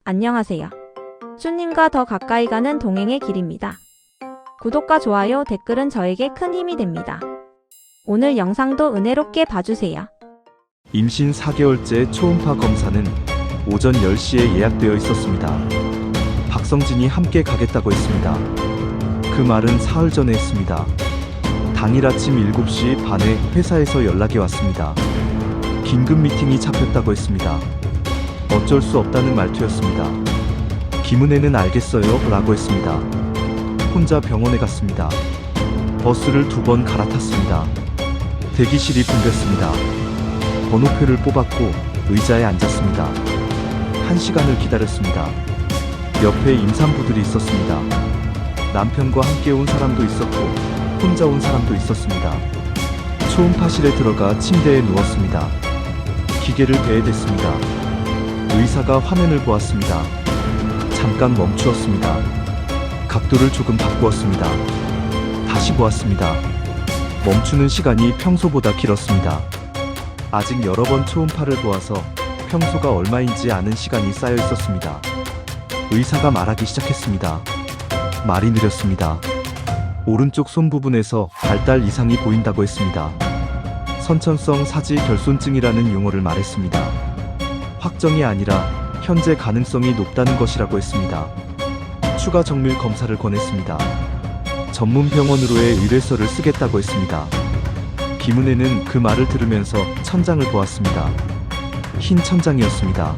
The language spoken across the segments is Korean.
안녕하세요. 슈님과 더 가까이 가는 동행의 길입니다. 구독과 좋아요, 댓글은 저에게 큰 힘이 됩니다. 오늘 영상도 은혜롭게 봐주세요. 임신 4개월째 초음파 검사는 오전 10시에 예약되어 있었습니다. 박성진이 함께 가겠다고 했습니다. 그 말은 사흘 전에 했습니다. 당일 아침 7시 반에 회사에서 연락이 왔습니다. 긴급 미팅이 잡혔다고 했습니다. 어쩔 수 없다는 말투였습니다. 김은혜는 알겠어요 라고 했습니다. 혼자 병원에 갔습니다. 버스를 2번 갈아탔습니다. 대기실이 붐볐습니다. 번호표를 뽑았고 의자에 앉았습니다. 1시간을 기다렸습니다. 옆에 임산부들이 있었습니다. 남편과 함께 온 사람도 있었고 혼자 온 사람도 있었습니다. 초음파실에 들어가 침대에 누웠습니다. 기계를 배에 댔습니다. 의사가 화면을 보았습니다. 잠깐 멈추었습니다. 각도를 조금 바꾸었습니다. 다시 보았습니다. 멈추는 시간이 평소보다 길었습니다. 아직 여러 번 초음파를 보아서 평소가 얼마인지 아는 시간이 쌓여 있었습니다. 의사가 말하기 시작했습니다. 말이 느렸습니다. 오른쪽 손 부분에서 발달 이상이 보인다고 했습니다. 선천성 사지 결손증이라는 용어를 말했습니다. 확정이 아니라 현재 가능성이 높다는 것이라고 했습니다. 추가 정밀 검사를 권했습니다. 전문 병원으로의 의뢰서를 쓰겠다고 했습니다. 김은혜는 그 말을 들으면서 천장을 보았습니다. 흰 천장이었습니다.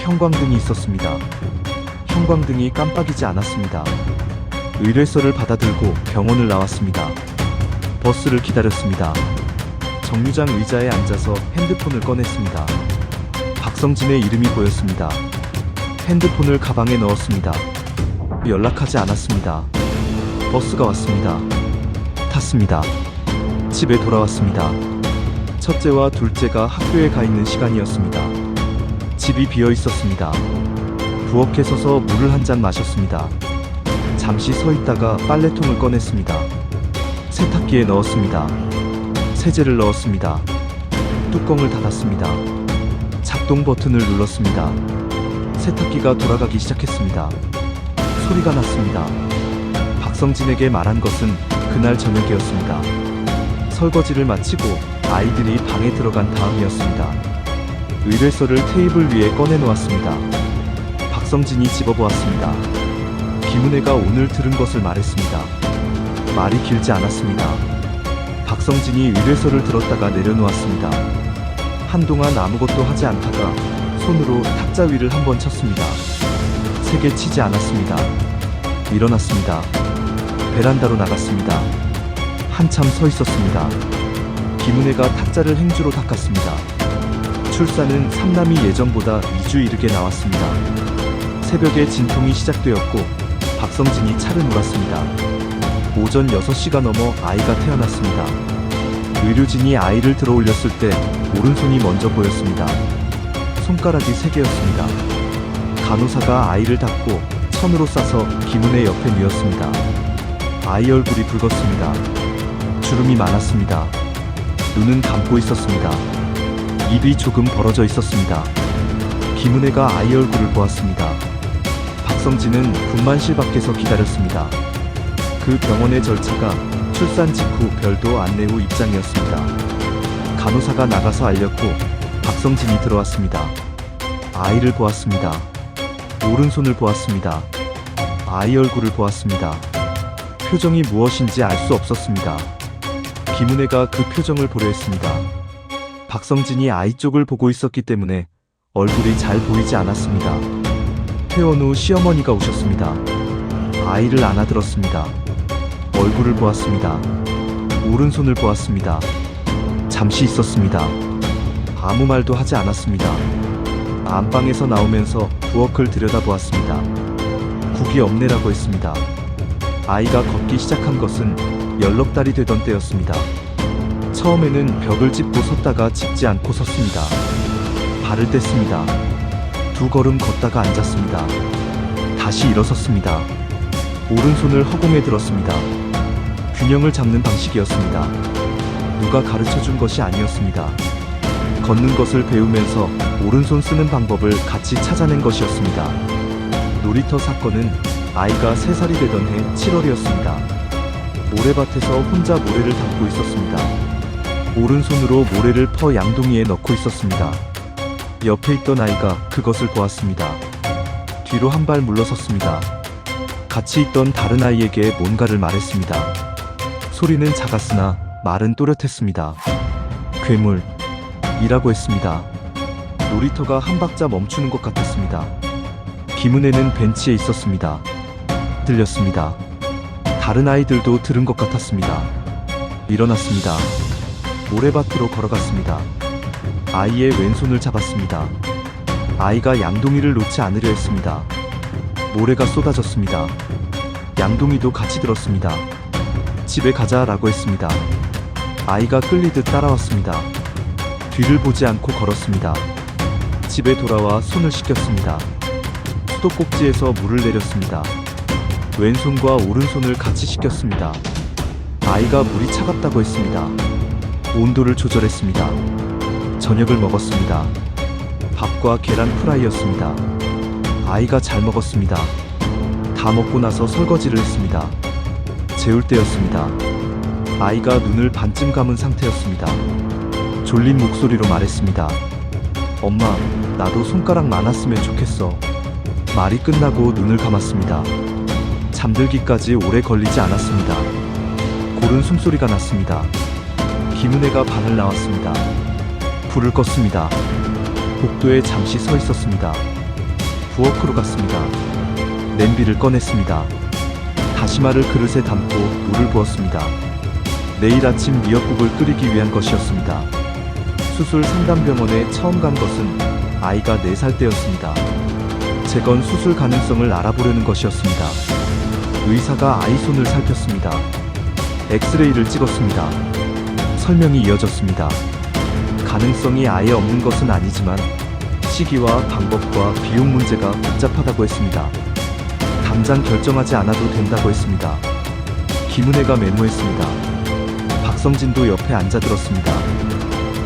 형광등이 있었습니다. 형광등이 깜빡이지 않았습니다. 의뢰서를 받아들고 병원을 나왔습니다. 버스를 기다렸습니다. 정류장 의자에 앉아서 핸드폰을 꺼냈습니다. 박성진의 이름이 보였습니다. 핸드폰을 가방에 넣었습니다. 연락하지 않았습니다. 버스가 왔습니다. 탔습니다. 집에 돌아왔습니다. 첫째와 둘째가 학교에 가 있는 시간이었습니다. 집이 비어 있었습니다. 부엌에 서서 물을 한 잔 마셨습니다. 잠시 서 있다가 빨래통을 꺼냈습니다. 세탁기에 넣었습니다. 세제를 넣었습니다. 뚜껑을 닫았습니다. 작동 버튼을 눌렀습니다. 세탁기가 돌아가기 시작했습니다. 소리가 났습니다. 박성진에게 말한 것은 그날 저녁이었습니다. 설거지를 마치고 아이들이 방에 들어간 다음이었습니다. 의뢰서를 테이블 위에 꺼내 놓았습니다. 박성진이 집어보았습니다. 김은혜가 오늘 들은 것을 말했습니다. 말이 길지 않았습니다. 박성진이 의뢰서를 들었다가 내려놓았습니다. 한동안 아무것도 하지 않다가 손으로 탁자 위를 한번 쳤습니다. 세게 치지 않았습니다. 일어났습니다. 베란다로 나갔습니다. 한참 서 있었습니다. 김은혜가 탁자를 행주로 닦았습니다. 출산은 삼남이 예정보다 2주 이르게 나왔습니다. 새벽에 진통이 시작되었고 박성진이 차를 몰았습니다. 오전 6시가 넘어 아이가 태어났습니다. 의료진이 아이를 들어 올렸을 때 오른손이 먼저 보였습니다. 손가락이 3개였습니다. 간호사가 아이를 닦고 천으로 싸서 김은혜 옆에 뉘었습니다. 아이 얼굴이 붉었습니다. 주름이 많았습니다. 눈은 감고 있었습니다. 입이 조금 벌어져 있었습니다. 김은혜가 아이 얼굴을 보았습니다. 박성진은 분만실 밖에서 기다렸습니다. 그 병원의 절차가 출산 직후 별도 안내 후 입장이었습니다. 간호사가 나가서 알렸고 박성진이 들어왔습니다. 아이를 보았습니다. 오른손을 보았습니다. 아이 얼굴을 보았습니다. 표정이 무엇인지 알 수 없었습니다. 김은혜가 그 표정을 보려 했습니다. 박성진이 아이 쪽을 보고 있었기 때문에 얼굴이 잘 보이지 않았습니다. 퇴원 후 시어머니가 오셨습니다. 아이를 안아들었습니다. 얼굴을 보았습니다. 오른손을 보았습니다. 잠시 있었습니다. 아무 말도 하지 않았습니다. 안방에서 나오면서 부엌을 들여다보았습니다. 국이 없네라고 했습니다. 아이가 걷기 시작한 것은 연럭달이 되던 때였습니다. 처음에는 벽을 짚고 섰다가 짚지 않고 섰습니다. 발을 뗐습니다. 2걸음 걷다가 앉았습니다. 다시 일어섰습니다. 오른손을 허공에 들었습니다. 균형을 잡는 방식이었습니다. 누가 가르쳐준 것이 아니었습니다. 걷는 것을 배우면서 오른손 쓰는 방법을 같이 찾아낸 것이었습니다. 놀이터 사건은 아이가 3살이 되던 해 7월이었습니다. 모래밭에서 혼자 모래를 담고 있었습니다. 오른손으로 모래를 퍼 양동이에 넣고 있었습니다. 옆에 있던 아이가 그것을 보았습니다. 뒤로 한 발 물러섰습니다. 같이 있던 다른 아이에게 뭔가를 말했습니다. 소리는 작았으나 말은 또렷했습니다. 괴물이라고 했습니다. 놀이터가 한 박자 멈추는 것 같았습니다. 김은혜는 벤치에 있었습니다. 들렸습니다. 다른 아이들도 들은 것 같았습니다. 일어났습니다. 모래밭으로 걸어갔습니다. 아이의 왼손을 잡았습니다. 아이가 양동이를 놓지 않으려 했습니다. 모래가 쏟아졌습니다. 양동이도 같이 들었습니다. 집에 가자라고 했습니다. 아이가 끌리듯 따라왔습니다. 뒤를 보지 않고 걸었습니다. 집에 돌아와 손을 씻겼습니다. 수도꼭지에서 물을 내렸습니다. 왼손과 오른손을 같이 씻겼습니다. 아이가 물이 차갑다고 했습니다. 온도를 조절했습니다. 저녁을 먹었습니다. 밥과 계란 프라이였습니다. 아이가 잘 먹었습니다. 다 먹고 나서 설거지를 했습니다. 재울 때였습니다. 아이가 눈을 반쯤 감은 상태였습니다. 졸린 목소리로 말했습니다. 엄마, 나도 손가락 많았으면 좋겠어. 말이 끝나고 눈을 감았습니다. 잠들기까지 오래 걸리지 않았습니다. 고른 숨소리가 났습니다. 김은혜가 방을 나왔습니다. 불을 껐습니다. 복도에 잠시 서 있었습니다. 부엌으로 갔습니다. 냄비를 꺼냈습니다. 다시마를 그릇에 담고 물을 부었습니다. 내일 아침 미역국을 끓이기 위한 것이었습니다. 수술 상담병원에 처음 간 것은 아이가 4살 때였습니다. 재건 수술 가능성을 알아보려는 것이었습니다. 의사가 아이 손을 살폈습니다. 엑스레이를 찍었습니다. 설명이 이어졌습니다. 가능성이 아예 없는 것은 아니지만 시기와 방법과 비용 문제가 복잡하다고 했습니다. 당장 결정하지 않아도 된다고 했습니다. 김은혜가 메모했습니다. 박성진도 옆에 앉아 들었습니다.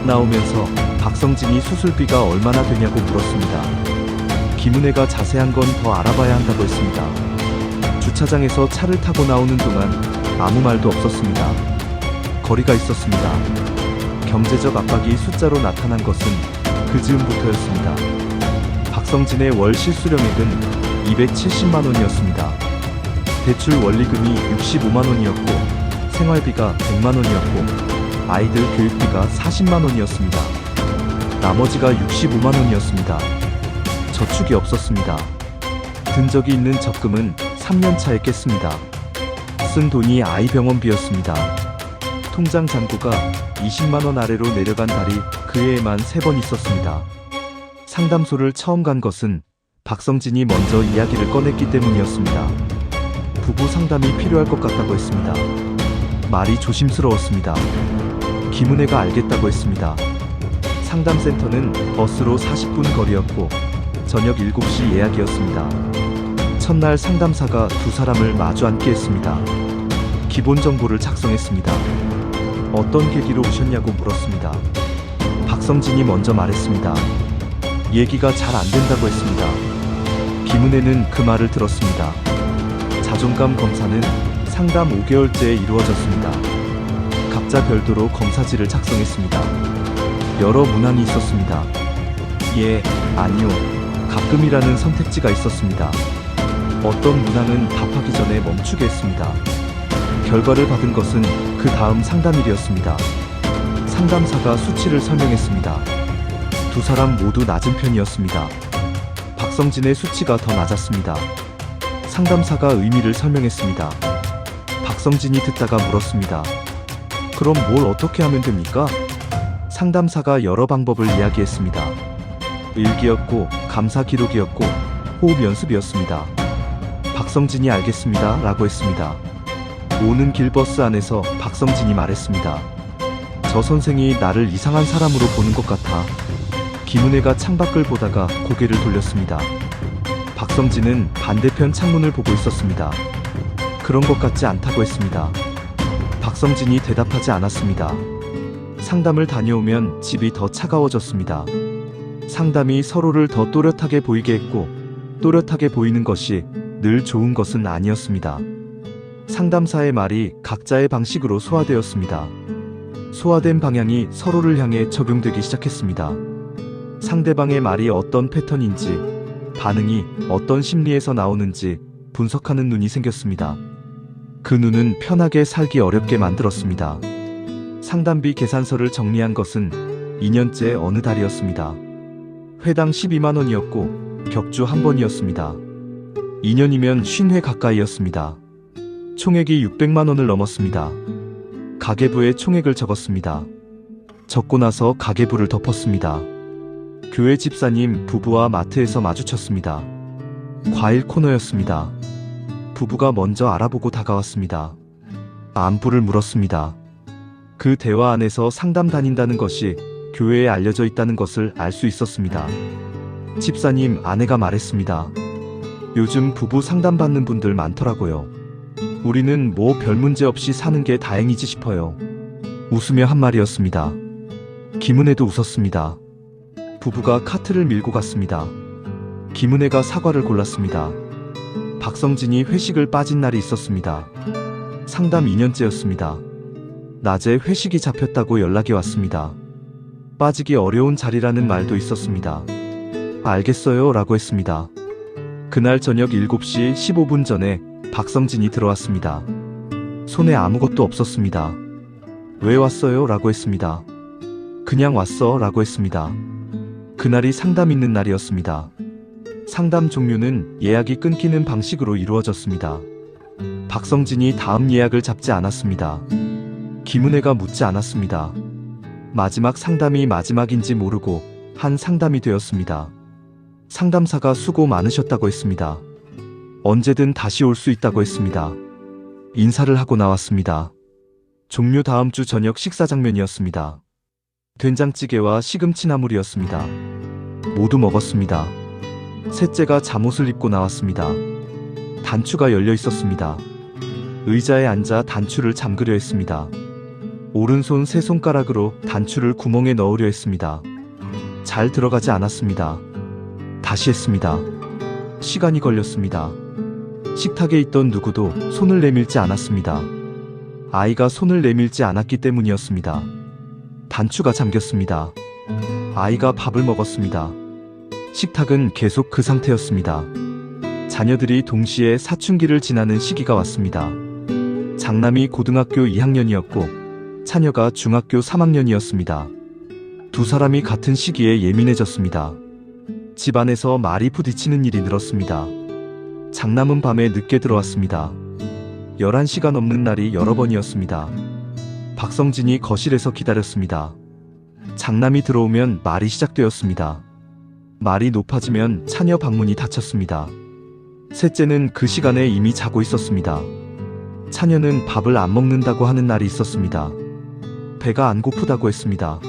나오면서 박성진이 수술비가 얼마나 되냐고 물었습니다. 김은혜가 자세한 건 더 알아봐야 한다고 했습니다. 주차장에서 차를 타고 나오는 동안 아무 말도 없었습니다. 거리가 있었습니다. 경제적 압박이 숫자로 나타난 것은 그 즈음부터였습니다. 박성진의 월 실수령액은 270만 원이었습니다. 대출 원리금이 65만 원이었고 생활비가 100만 원이었고 아이들 교육비가 40만 원이었습니다. 나머지가 65만 원이었습니다. 저축이 없었습니다. 든 적이 있는 적금은 3년 차에 깼습니다. 쓴 돈이 아이 병원비였습니다. 통장 잔고가 20만 원 아래로 내려간 달이 그 해에만 3번 있었습니다. 상담소를 처음 간 것은 박성진이 먼저 이야기를 꺼냈기 때문이었습니다. 부부 상담이 필요할 것 같다고 했습니다. 말이 조심스러웠습니다. 김은혜가 알겠다고 했습니다. 상담센터는 버스로 40분 거리였고 저녁 7시 예약이었습니다. 첫날 상담사가 2사람을 마주 앉게 했습니다. 기본 정보를 작성했습니다. 어떤 계기로 오셨냐고 물었습니다. 박성진이 먼저 말했습니다. 얘기가 잘 안 된다고 했습니다. 김은혜는 그 말을 들었습니다. 자존감 검사는 상담 5개월째에 이루어졌습니다. 각자 별도로 검사지를 작성했습니다. 여러 문항이 있었습니다. 예, 아니요, 가끔이라는 선택지가 있었습니다. 어떤 문항은 답하기 전에 멈추게 했습니다. 결과를 받은 것은 그 다음 상담일이었습니다. 상담사가 수치를 설명했습니다. 2사람 모두 낮은 편이었습니다. 박성진의 수치가 더 낮았습니다. 상담사가 의미를 설명했습니다. 박성진이 듣다가 물었습니다. 그럼 뭘 어떻게 하면 됩니까? 상담사가 여러 방법을 이야기했습니다. 일기였고 감사 기록이었고 호흡 연습이었습니다. 박성진이 알겠습니다 라고 했습니다. 오는 길 버스 안에서 박성진이 말했습니다. 저 선생이 나를 이상한 사람으로 보는 것 같아. 김은혜가 창밖을 보다가 고개를 돌렸습니다. 박성진은 반대편 창문을 보고 있었습니다. 그런 것 같지 않다고 했습니다. 박성진이 대답하지 않았습니다. 상담을 다녀오면 집이 더 차가워졌습니다. 상담이 서로를 더 또렷하게 보이게 했고, 또렷하게 보이는 것이 늘 좋은 것은 아니었습니다. 상담사의 말이 각자의 방식으로 소화되었습니다. 소화된 방향이 서로를 향해 적용되기 시작했습니다. 상대방의 말이 어떤 패턴인지, 반응이 어떤 심리에서 나오는지 분석하는 눈이 생겼습니다. 그 눈은 편하게 살기 어렵게 만들었습니다. 상담비 계산서를 정리한 것은 2년째 어느 달이었습니다. 회당 12만 원이었고 격주 한 번이었습니다. 2년이면 50회 가까이였습니다. 총액이 600만 원을 넘었습니다. 가계부에 총액을 적었습니다. 적고 나서 가계부를 덮었습니다. 교회 집사님 부부와 마트에서 마주쳤습니다. 과일 코너였습니다. 부부가 먼저 알아보고 다가왔습니다. 안부를 물었습니다. 그 대화 안에서 상담 다닌다는 것이 교회에 알려져 있다는 것을 알 수 있었습니다. 집사님 아내가 말했습니다. 요즘 부부 상담 받는 분들 많더라고요. 우리는 뭐 별 문제 없이 사는 게 다행이지 싶어요. 웃으며 한 말이었습니다. 김은혜도 웃었습니다. 부부가 카트를 밀고 갔습니다. 김은혜가 사과를 골랐습니다. 박성진이 회식을 빠진 날이 있었습니다. 상담 2년째였습니다. 낮에 회식이 잡혔다고 연락이 왔습니다. 빠지기 어려운 자리라는 말도 있었습니다. 알겠어요 라고 했습니다. 그날 저녁 7시 15분 전에 박성진이 들어왔습니다. 손에 아무것도 없었습니다. 왜 왔어요 라고 했습니다. 그냥 왔어 라고 했습니다. 그날이 상담 있는 날이었습니다. 상담 종류는 예약이 끊기는 방식으로 이루어졌습니다. 박성진이 다음 예약을 잡지 않았습니다. 김은혜가 묻지 않았습니다. 마지막 상담이 마지막인지 모르고 한 상담이 되었습니다. 상담사가 수고 많으셨다고 했습니다. 언제든 다시 올 수 있다고 했습니다. 인사를 하고 나왔습니다. 종료 다음 주 저녁 식사 장면이었습니다. 된장찌개와 시금치 나물이었습니다. 모두 먹었습니다. 셋째가 잠옷을 입고 나왔습니다. 단추가 열려 있었습니다. 의자에 앉아 단추를 잠그려 했습니다. 오른손 세 손가락으로 단추를 구멍에 넣으려 했습니다. 잘 들어가지 않았습니다. 다시 했습니다. 시간이 걸렸습니다. 식탁에 있던 누구도 손을 내밀지 않았습니다. 아이가 손을 내밀지 않았기 때문이었습니다. 단추가 잠겼습니다. 아이가 밥을 먹었습니다. 식탁은 계속 그 상태였습니다. 자녀들이 동시에 사춘기를 지나는 시기가 왔습니다. 장남이 고등학교 2학년이었고 차녀가 중학교 3학년이었습니다. 두 사람이 같은 시기에 예민해졌습니다. 집안에서 말이 부딪히는 일이 늘었습니다. 장남은 밤에 늦게 들어왔습니다. 11시가 넘는 날이 여러 번이었습니다. 박성진이 거실에서 기다렸습니다. 장남이 들어오면 말이 시작되었습니다. 말이 높아지면 차녀 방문이 닫혔습니다. 셋째는 그 시간에 이미 자고 있었습니다. 차녀는 밥을 안 먹는다고 하는 날이 있었습니다. 배가 안 고프다고 했습니다.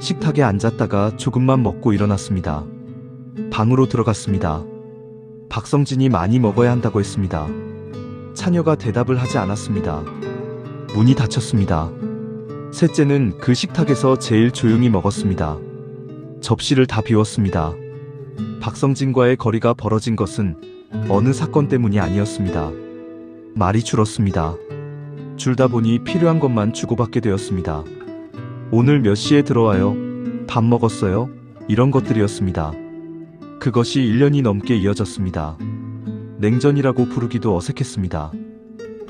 식탁에 앉았다가 조금만 먹고 일어났습니다. 방으로 들어갔습니다. 박성진이 많이 먹어야 한다고 했습니다. 차녀가 대답을 하지 않았습니다. 문이 닫혔습니다. 셋째는 그 식탁에서 제일 조용히 먹었습니다. 접시를 다 비웠습니다. 박성진과의 거리가 벌어진 것은 어느 사건 때문이 아니었습니다. 말이 줄었습니다. 줄다 보니 필요한 것만 주고받게 되었습니다. 오늘 몇 시에 들어와요? 밥 먹었어요? 이런 것들이었습니다. 그것이 1년이 넘게 이어졌습니다. 냉전이라고 부르기도 어색했습니다.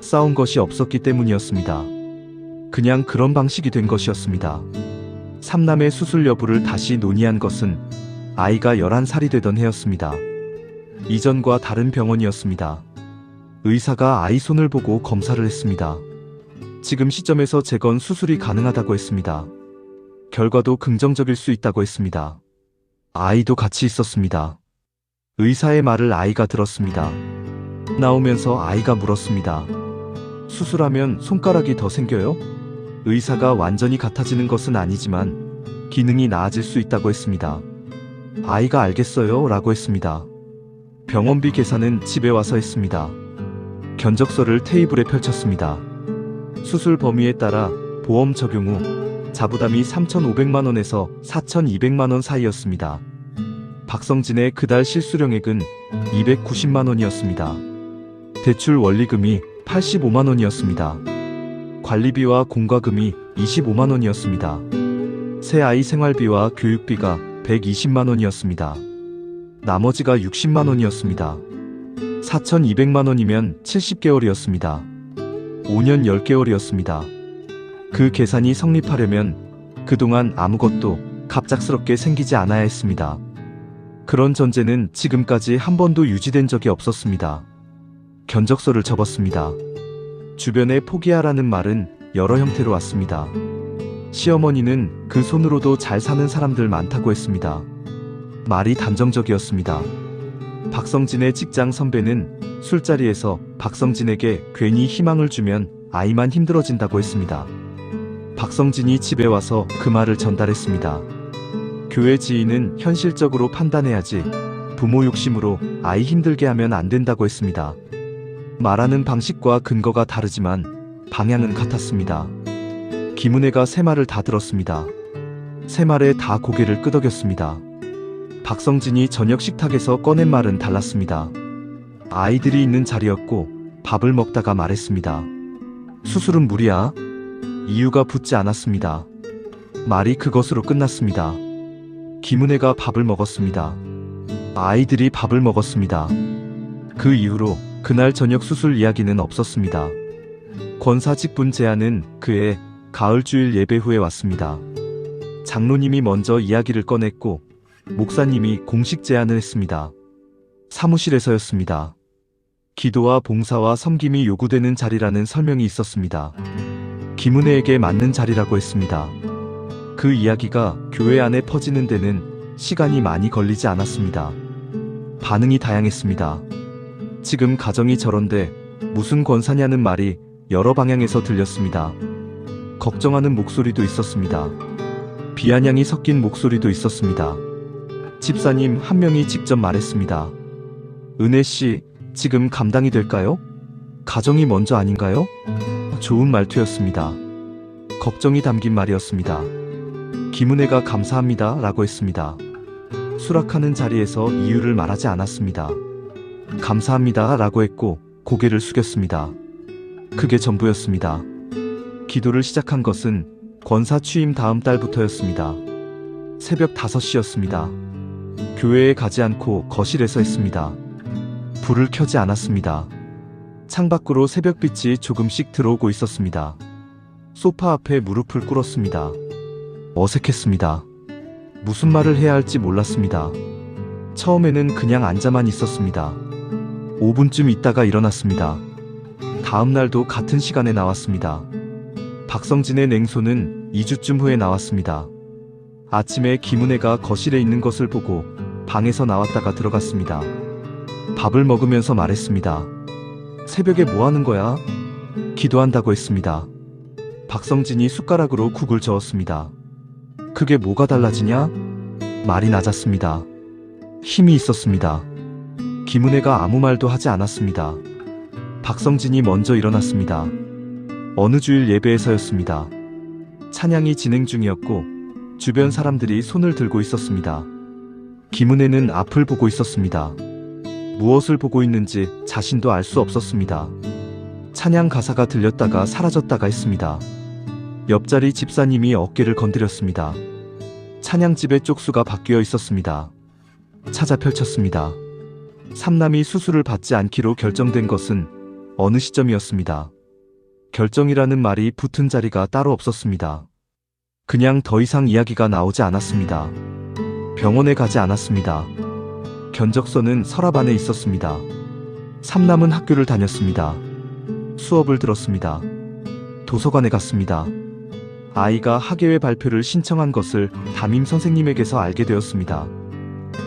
싸운 것이 없었기 때문이었습니다. 그냥 그런 방식이 된 것이었습니다. 삼남의 수술 여부를 다시 논의한 것은 아이가 11살이 되던 해였습니다. 이전과 다른 병원이었습니다. 의사가 아이 손을 보고 검사를 했습니다. 지금 시점에서 재건 수술이 가능하다고 했습니다. 결과도 긍정적일 수 있다고 했습니다. 아이도 같이 있었습니다. 의사의 말을 아이가 들었습니다. 나오면서 아이가 물었습니다. 수술하면 손가락이 더 생겨요? 의사가 완전히 같아지는 것은 아니지만 기능이 나아질 수 있다고 했습니다. 아이가 알겠어요 라고 했습니다. 병원비 계산은 집에 와서 했습니다. 견적서를 테이블에 펼쳤습니다. 수술 범위에 따라 보험 적용 후 자부담이 3,500만 원에서 4,200만 원 사이였습니다. 박성진의 그달 실수령액은 290만 원이었습니다. 대출 원리금이 85만 원이었습니다. 관리비와 공과금이 25만 원이었습니다. 새 아이 생활비와 교육비가 120만 원이었습니다. 나머지가 60만 원이었습니다. 4,200만 원이면 70개월이었습니다. 5년 10개월이었습니다. 그 계산이 성립하려면 그동안 아무것도 갑작스럽게 생기지 않아야 했습니다. 그런 전제는 지금까지 한 번도 유지된 적이 없었습니다. 견적서를 접었습니다. 주변에 포기하라는 말은 여러 형태로 왔습니다. 시어머니는 그 손으로도 잘 사는 사람들 많다고 했습니다. 말이 단정적이었습니다. 박성진의 직장 선배는 술자리에서 박성진에게 괜히 희망을 주면 아이만 힘들어진다고 했습니다. 박성진이 집에 와서 그 말을 전달했습니다. 교회 지인은 현실적으로 판단해야지 부모 욕심으로 아이 힘들게 하면 안 된다고 했습니다. 말하는 방식과 근거가 다르지만 방향은 같았습니다. 김은혜가 새 말을 다 들었습니다. 새 말에 다 고개를 끄덕였습니다. 박성진이 저녁 식탁에서 꺼낸 말은 달랐습니다. 아이들이 있는 자리였고 밥을 먹다가 말했습니다. 수술은 무리야. 이유가 붙지 않았습니다. 말이 그것으로 끝났습니다. 김은혜가 밥을 먹었습니다. 아이들이 밥을 먹었습니다. 그 이후로 그날 저녁 수술 이야기는 없었습니다. 권사 직분 제안은 그해 가을 주일 예배 후에 왔습니다. 장로님이 먼저 이야기를 꺼냈고 목사님이 공식 제안을 했습니다. 사무실에서였습니다. 기도와 봉사와 섬김이 요구되는 자리라는 설명이 있었습니다. 김은혜에게 맞는 자리라고 했습니다. 그 이야기가 교회 안에 퍼지는 데는 시간이 많이 걸리지 않았습니다. 반응이 다양했습니다. 지금 가정이 저런데 무슨 권사냐는 말이 여러 방향에서 들렸습니다. 걱정하는 목소리도 있었습니다. 비아냥이 섞인 목소리도 있었습니다. 집사님 한 명이 직접 말했습니다. 은혜씨, 지금 감당이 될까요? 가정이 먼저 아닌가요? 좋은 말투였습니다. 걱정이 담긴 말이었습니다. 김은혜가 감사합니다 라고 했습니다. 수락하는 자리에서 이유를 말하지 않았습니다. 감사합니다 라고 했고 고개를 숙였습니다. 그게 전부였습니다. 기도를 시작한 것은 권사 취임 다음 달부터였습니다. 새벽 5시였습니다. 교회에 가지 않고 거실에서 했습니다. 불을 켜지 않았습니다. 창밖으로 새벽빛이 조금씩 들어오고 있었습니다. 소파 앞에 무릎을 꿇었습니다. 어색했습니다. 무슨 말을 해야 할지 몰랐습니다. 처음에는 그냥 앉아만 있었습니다. 5분쯤 있다가 일어났습니다. 다음 날도 같은 시간에 나왔습니다. 박성진의 냉소는 2주쯤 후에 나왔습니다. 아침에 김은혜가 거실에 있는 것을 보고 방에서 나왔다가 들어갔습니다. 밥을 먹으면서 말했습니다. 새벽에 뭐 하는 거야? 기도한다고 했습니다. 박성진이 숟가락으로 국을 저었습니다. 그게 뭐가 달라지냐? 말이 낮았습니다. 힘이 있었습니다. 김은혜가 아무 말도 하지 않았습니다. 박성진이 먼저 일어났습니다. 어느 주일 예배에서였습니다. 찬양이 진행 중이었고 주변 사람들이 손을 들고 있었습니다. 김은혜는 앞을 보고 있었습니다. 무엇을 보고 있는지 자신도 알 수 없었습니다. 찬양 가사가 들렸다가 사라졌다가 했습니다. 옆자리 집사님이 어깨를 건드렸습니다. 찬양집의 쪽수가 바뀌어 있었습니다. 찾아 펼쳤습니다. 삼남이 수술을 받지 않기로 결정된 것은 어느 시점이었습니다. 결정이라는 말이 붙은 자리가 따로 없었습니다. 그냥 더 이상 이야기가 나오지 않았습니다. 병원에 가지 않았습니다. 견적서는 서랍 안에 있었습니다. 삼남은 학교를 다녔습니다. 수업을 들었습니다. 도서관에 갔습니다. 아이가 학예회 발표를 신청한 것을 담임 선생님에게서 알게 되었습니다.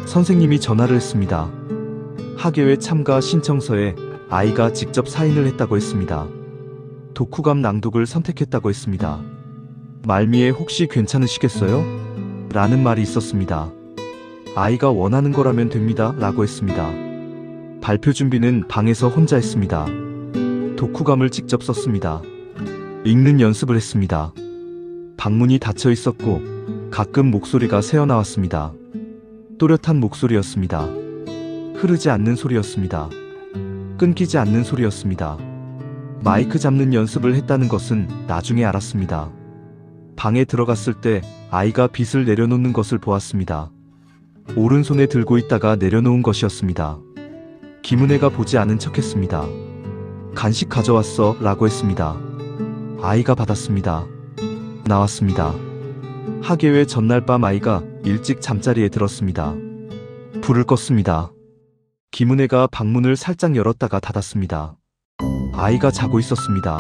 선생님이 전화를 했습니다. 학예회 참가 신청서에 아이가 직접 사인을 했다고 했습니다. 독후감 낭독을 선택했다고 했습니다. 말미에 혹시 괜찮으시겠어요? 라는 말이 있었습니다. 아이가 원하는 거라면 됩니다 라고 했습니다. 발표 준비는 방에서 혼자 했습니다. 독후감을 직접 썼습니다. 읽는 연습을 했습니다. 방문이 닫혀 있었고 가끔 목소리가 새어나왔습니다. 또렷한 목소리였습니다. 흐르지 않는 소리였습니다. 끊기지 않는 소리였습니다. 마이크 잡는 연습을 했다는 것은 나중에 알았습니다. 방에 들어갔을 때 아이가 빗을 내려놓는 것을 보았습니다. 오른손에 들고 있다가 내려놓은 것이었습니다. 김은혜가 보지 않은 척했습니다. 간식 가져왔어 라고 했습니다. 아이가 받았습니다. 나왔습니다. 학예회 전날 밤 아이가 일찍 잠자리에 들었습니다. 불을 껐습니다. 김은혜가 방문을 살짝 열었다가 닫았습니다. 아이가 자고 있었습니다.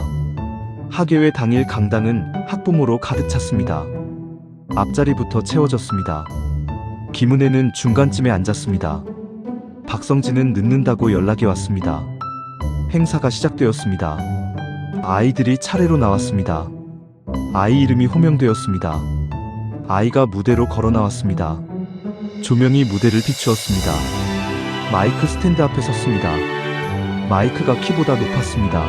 학예회 당일 강당은 학부모로 가득 찼습니다. 앞자리부터 채워졌습니다. 김은혜는 중간쯤에 앉았습니다. 박성진은 늦는다고 연락이 왔습니다. 행사가 시작되었습니다. 아이들이 차례로 나왔습니다. 아이 이름이 호명되었습니다. 아이가 무대로 걸어 나왔습니다. 조명이 무대를 비추었습니다. 마이크 스탠드 앞에 섰습니다. 마이크가 키보다 높았습니다.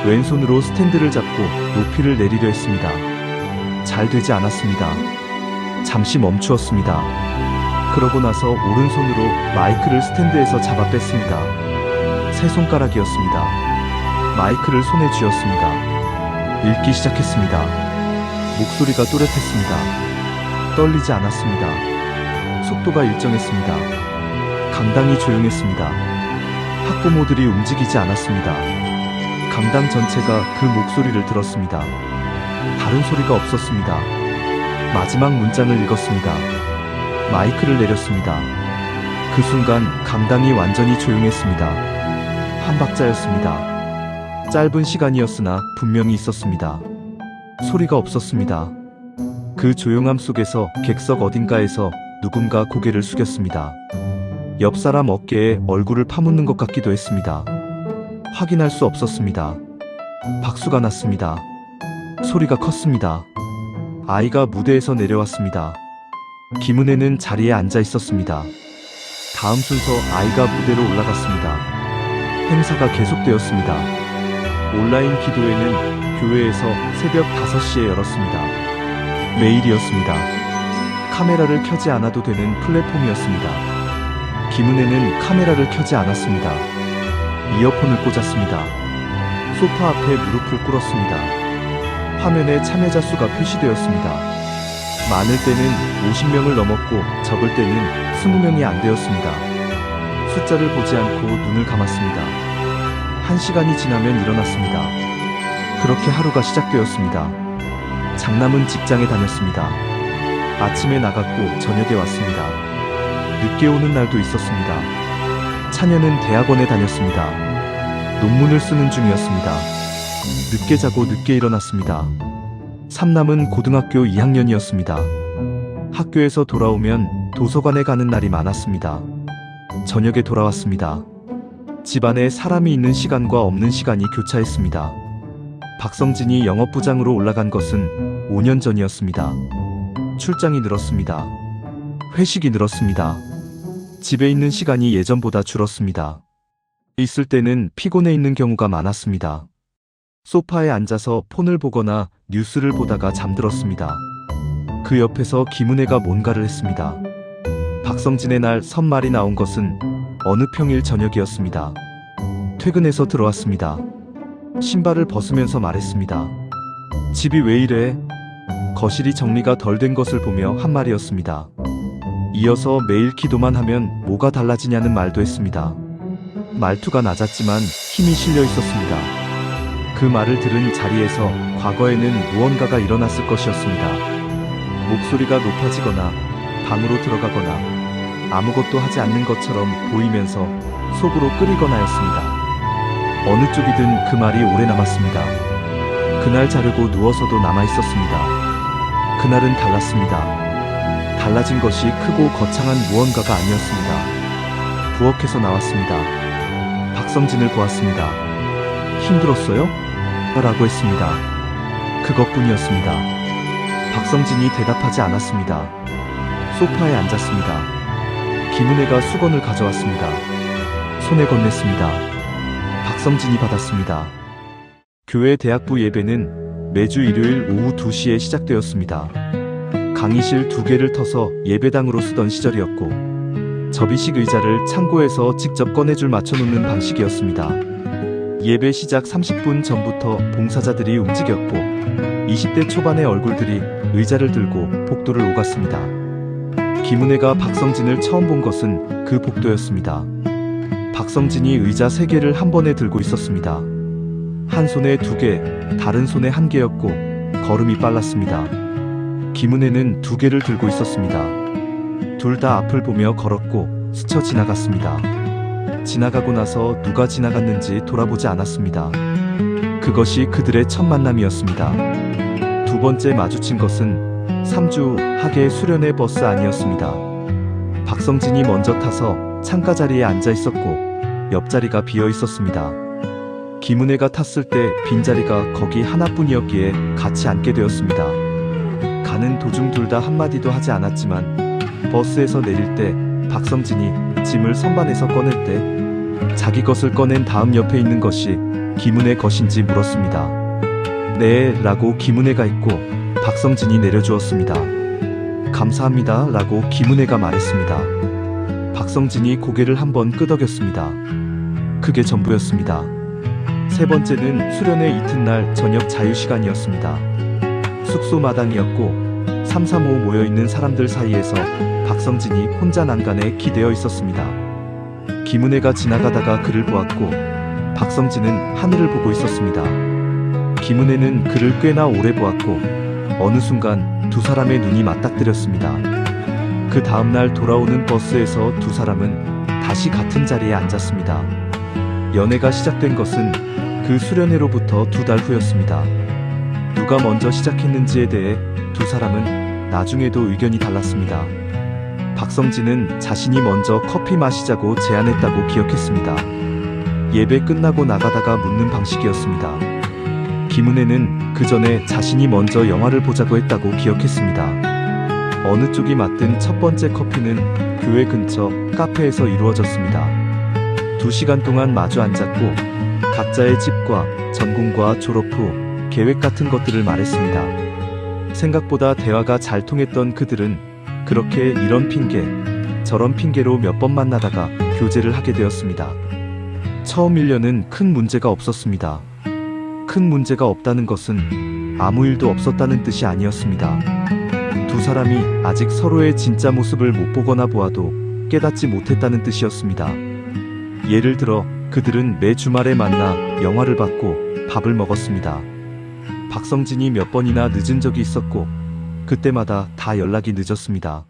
왼손으로 스탠드를 잡고 높이를 내리려 했습니다. 잘 되지 않았습니다. 잠시 멈추었습니다. 그러고 나서 오른손으로 마이크를 스탠드에서 잡아 뺐습니다. 세 손가락이었습니다. 마이크를 손에 쥐었습니다. 읽기 시작했습니다. 목소리가 또렷했습니다. 떨리지 않았습니다. 속도가 일정했습니다. 강당이 조용했습니다. 학부모들이 움직이지 않았습니다. 강당 전체가 그 목소리를 들었습니다. 다른 소리가 없었습니다. 마지막 문장을 읽었습니다. 마이크를 내렸습니다. 그 순간 강당이 완전히 조용했습니다. 한 박자였습니다. 짧은 시간이었으나 분명히 있었습니다. 소리가 없었습니다. 그 조용함 속에서 객석 어딘가에서 누군가 고개를 숙였습니다. 옆 사람 어깨에 얼굴을 파묻는 것 같기도 했습니다. 확인할 수 없었습니다. 박수가 났습니다. 소리가 컸습니다. 아이가 무대에서 내려왔습니다. 김은혜는 자리에 앉아 있었습니다. 다음 순서 아이가 무대로 올라갔습니다. 행사가 계속되었습니다. 온라인 기도회는 교회에서 새벽 5시에 열었습니다. 매일이었습니다. 카메라를 켜지 않아도 되는 플랫폼이었습니다. 김은혜는 카메라를 켜지 않았습니다. 이어폰을 꽂았습니다. 소파 앞에 무릎을 꿇었습니다. 화면에 참여자 수가 표시되었습니다. 많을 때는 50명을 넘었고 적을 때는 20명이 안 되었습니다. 숫자를 보지 않고 눈을 감았습니다. 1시간이 지나면 일어났습니다. 그렇게 하루가 시작되었습니다. 장남은 직장에 다녔습니다. 아침에 나갔고 저녁에 왔습니다. 늦게 오는 날도 있었습니다. 차녀는 대학원에 다녔습니다. 논문을 쓰는 중이었습니다. 늦게 자고 늦게 일어났습니다. 삼남은 고등학교 2학년이었습니다. 학교에서 돌아오면 도서관에 가는 날이 많았습니다. 저녁에 돌아왔습니다. 집안에 사람이 있는 시간과 없는 시간이 교차했습니다. 박성진이 영업부장으로 올라간 것은 5년 전이었습니다. 출장이 늘었습니다. 회식이 늘었습니다. 집에 있는 시간이 예전보다 줄었습니다. 있을 때는 피곤해 있는 경우가 많았습니다. 소파에 앉아서 폰을 보거나 뉴스를 보다가 잠들었습니다. 그 옆에서 김은혜가 뭔가를 했습니다. 박성진의 날 선말이 나온 것은 어느 평일 저녁이었습니다. 퇴근해서 들어왔습니다. 신발을 벗으면서 말했습니다. 집이 왜 이래? 거실이 정리가 덜 된 것을 보며 한 말이었습니다. 이어서 매일 기도만 하면 뭐가 달라지냐는 말도 했습니다. 말투가 낮았지만 힘이 실려 있었습니다. 그 말을 들은 자리에서 과거에는 무언가가 일어났을 것이었습니다. 목소리가 높아지거나 방으로 들어가거나 아무것도 하지 않는 것처럼 보이면서 속으로 끓이거나였습니다. 어느 쪽이든 그 말이 오래 남았습니다. 그날 자려고 누워서도 남아있었습니다. 그날은 달랐습니다. 달라진 것이 크고 거창한 무언가가 아니었습니다. 부엌에서 나왔습니다. 박성진을 보았습니다. 힘들었어요? 라고 했습니다. 그것뿐이었습니다. 박성진이 대답하지 않았습니다. 소파에 앉았습니다. 김은혜가 수건을 가져왔습니다. 손에 건넸습니다. 박성진이 받았습니다. 교회 대학부 예배는 매주 일요일 오후 2시에 시작되었습니다. 강의실 2개를 터서 예배당으로 쓰던 시절이었고, 접이식 의자를 창고에서 직접 꺼내줄 맞춰놓는 방식이었습니다. 예배 시작 30분 전부터 봉사자들이 움직였고, 20대 초반의 얼굴들이 의자를 들고 복도를 오갔습니다. 김은혜가 박성진을 처음 본 것은 그 복도였습니다. 박성진이 의자 3개를 한 번에 들고 있었습니다. 한 손에 2개, 다른 손에 1개였고 걸음이 빨랐습니다. 김은혜는 2개를 들고 있었습니다. 둘 다 앞을 보며 걸었고 스쳐 지나갔습니다. 지나가고 나서 누가 지나갔는지 돌아보지 않았습니다. 그것이 그들의 첫 만남이었습니다. 두 번째 마주친 것은 3주 학예 수련회 버스 안이었습니다. 박성진이 먼저 타서 창가 자리에 앉아 있었고 옆자리가 비어 있었습니다. 김은혜가 탔을 때 빈자리가 거기 하나뿐이었기에 같이 앉게 되었습니다. 가는 도중 둘 다 한마디도 하지 않았지만 버스에서 내릴 때 박성진이 짐을 선반에서 꺼낼 때 자기 것을 꺼낸 다음 옆에 있는 것이 김은혜 것인지 물었습니다. 네 라고 김은혜가 있고 박성진이 내려주었습니다. 감사합니다 라고 김은혜가 말했습니다. 박성진이 고개를 한번 끄덕였습니다. 그게 전부였습니다. 세 번째는 수련회 이튿날 저녁 자유시간이었습니다. 숙소 마당이었고 335 모여있는 사람들 사이에서 박성진이 혼자 난간에 기대어 있었습니다. 김은혜가 지나가다가 그를 보았고 박성진은 하늘을 보고 있었습니다. 김은혜는 그를 꽤나 오래 보았고 어느 순간 두 사람의 눈이 맞닥뜨렸습니다. 그 다음날 돌아오는 버스에서 두 사람은 다시 같은 자리에 앉았습니다. 연애가 시작된 것은 그 수련회로부터 2달 후였습니다. 누가 먼저 시작했는지에 대해 두 사람은 나중에도 의견이 달랐습니다. 박성진은 자신이 먼저 커피 마시자고 제안했다고 기억했습니다. 예배 끝나고 나가다가 묻는 방식이었습니다. 김은혜는 그 전에 자신이 먼저 영화를 보자고 했다고 기억했습니다. 어느 쪽이 맡은 첫 번째 커피는 교회 근처 카페에서 이루어졌습니다. 2시간 동안 마주 앉았고 각자의 집과 전공과 졸업 후 계획 같은 것들을 말했습니다. 생각보다 대화가 잘 통했던 그들은 그렇게 이런 핑계, 저런 핑계로 몇 번 만나다가 교제를 하게 되었습니다. 처음 1년은 큰 문제가 없었습니다. 큰 문제가 없다는 것은 아무 일도 없었다는 뜻이 아니었습니다. 두 사람이 아직 서로의 진짜 모습을 못 보거나 보아도 깨닫지 못했다는 뜻이었습니다. 예를 들어 그들은 매 주말에 만나 영화를 봤고 밥을 먹었습니다. 박성진이 몇 번이나 늦은 적이 있었고 그때마다 다 연락이 늦었습니다.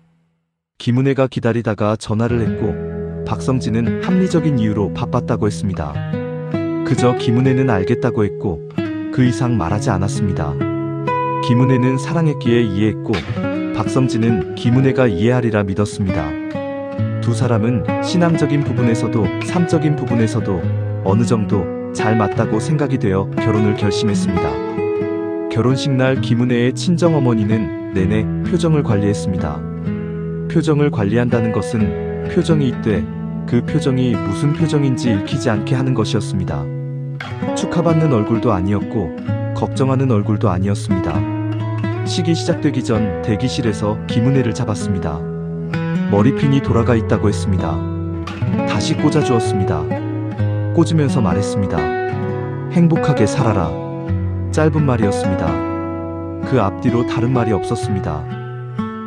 김은혜가 기다리다가 전화를 했고 박성진은 합리적인 이유로 바빴다고 했습니다. 그저 김은혜는 알겠다고 했고 그 이상 말하지 않았습니다. 김은혜는 사랑했기에 이해했고 박성진은 김은혜가 이해하리라 믿었습니다. 두 사람은 신앙적인 부분에서도 삶적인 부분에서도 어느 정도 잘 맞다고 생각이 되어 결혼을 결심했습니다. 결혼식 날 김은혜의 친정어머니는 내내 표정을 관리했습니다. 표정을 관리한다는 것은 표정이 있되 그 표정이 무슨 표정인지 읽히지 않게 하는 것이었습니다. 축하받는 얼굴도 아니었고 걱정하는 얼굴도 아니었습니다. 식이 시작되기 전 대기실에서 김은혜를 잡았습니다. 머리핀이 돌아가 있다고 했습니다. 다시 꽂아주었습니다. 꽂으면서 말했습니다. 행복하게 살아라. 짧은 말이었습니다. 그 앞뒤로 다른 말이 없었습니다.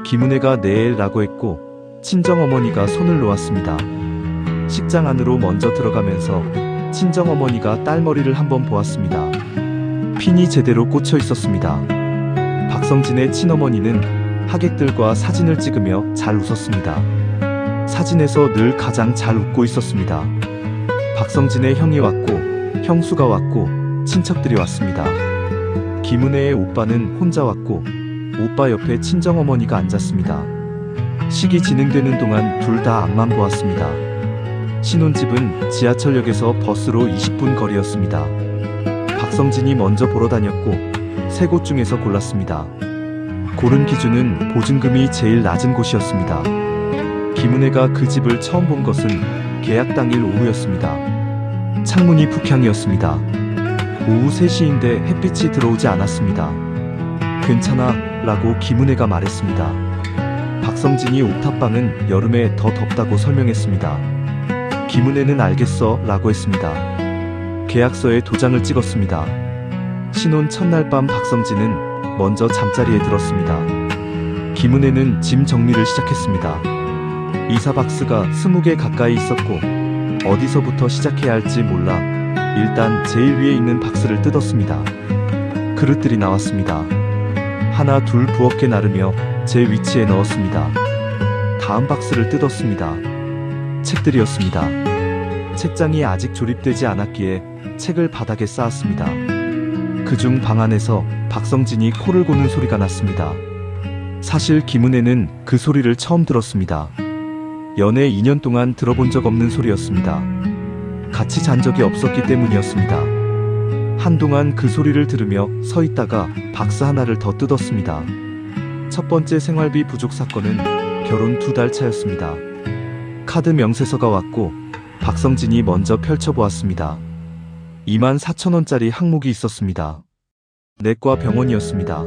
김은혜가 네 라고 했고 친정어머니가 손을 놓았습니다. 식장 안으로 먼저 들어가면서 친정어머니가 딸 머리를 한번 보았습니다. 핀이 제대로 꽂혀 있었습니다. 박성진의 친어머니는 하객들과 사진을 찍으며 잘 웃었습니다. 사진에서 늘 가장 잘 웃고 있었습니다. 박성진의 형이 왔고 형수가 왔고 친척들이 왔습니다. 김은혜의 오빠는 혼자 왔고 오빠 옆에 친정어머니가 앉았습니다. 식이 진행되는 동안 둘 다 앞만 보았습니다. 신혼집은 지하철역에서 버스로 20분 거리였습니다. 박성진이 먼저 보러 다녔고 3곳 중에서 골랐습니다. 고른 기준은 보증금이 제일 낮은 곳이었습니다. 김은혜가 그 집을 처음 본 것은 계약 당일 오후였습니다. 창문이 북향이었습니다. 오후 3시인데 햇빛이 들어오지 않았습니다. 괜찮아 라고 김은혜가 말했습니다. 박성진이 옥탑방은 여름에 더 덥다고 설명했습니다. 김은혜는 알겠어 라고 했습니다. 계약서에 도장을 찍었습니다. 신혼 첫날 밤 박성진은 먼저 잠자리에 들었습니다. 김은혜는 짐 정리를 시작했습니다. 이사 박스가 20개 가까이 있었고 어디서부터 시작해야 할지 몰라 일단 제일 위에 있는 박스를 뜯었습니다. 그릇들이 나왔습니다. 하나 둘 부엌에 나르며 제 위치에 넣었습니다. 다음 박스를 뜯었습니다. 책들이었습니다. 책장이 아직 조립되지 않았기에 책을 바닥에 쌓았습니다. 그중 방 안에서 박성진이 코를 고는 소리가 났습니다. 사실 김은혜는 그 소리를 처음 들었습니다. 연애 2년 동안 들어본 적 없는 소리였습니다. 같이 잔 적이 없었기 때문이었습니다. 한동안 그 소리를 들으며 서 있다가 박스 하나를 더 뜯었습니다. 첫 번째 생활비 부족 사건은 결혼 2달 차였습니다. 카드 명세서가 왔고 박성진이 먼저 펼쳐보았습니다. 24,000원짜리 항목이 있었습니다. 내과 병원이었습니다.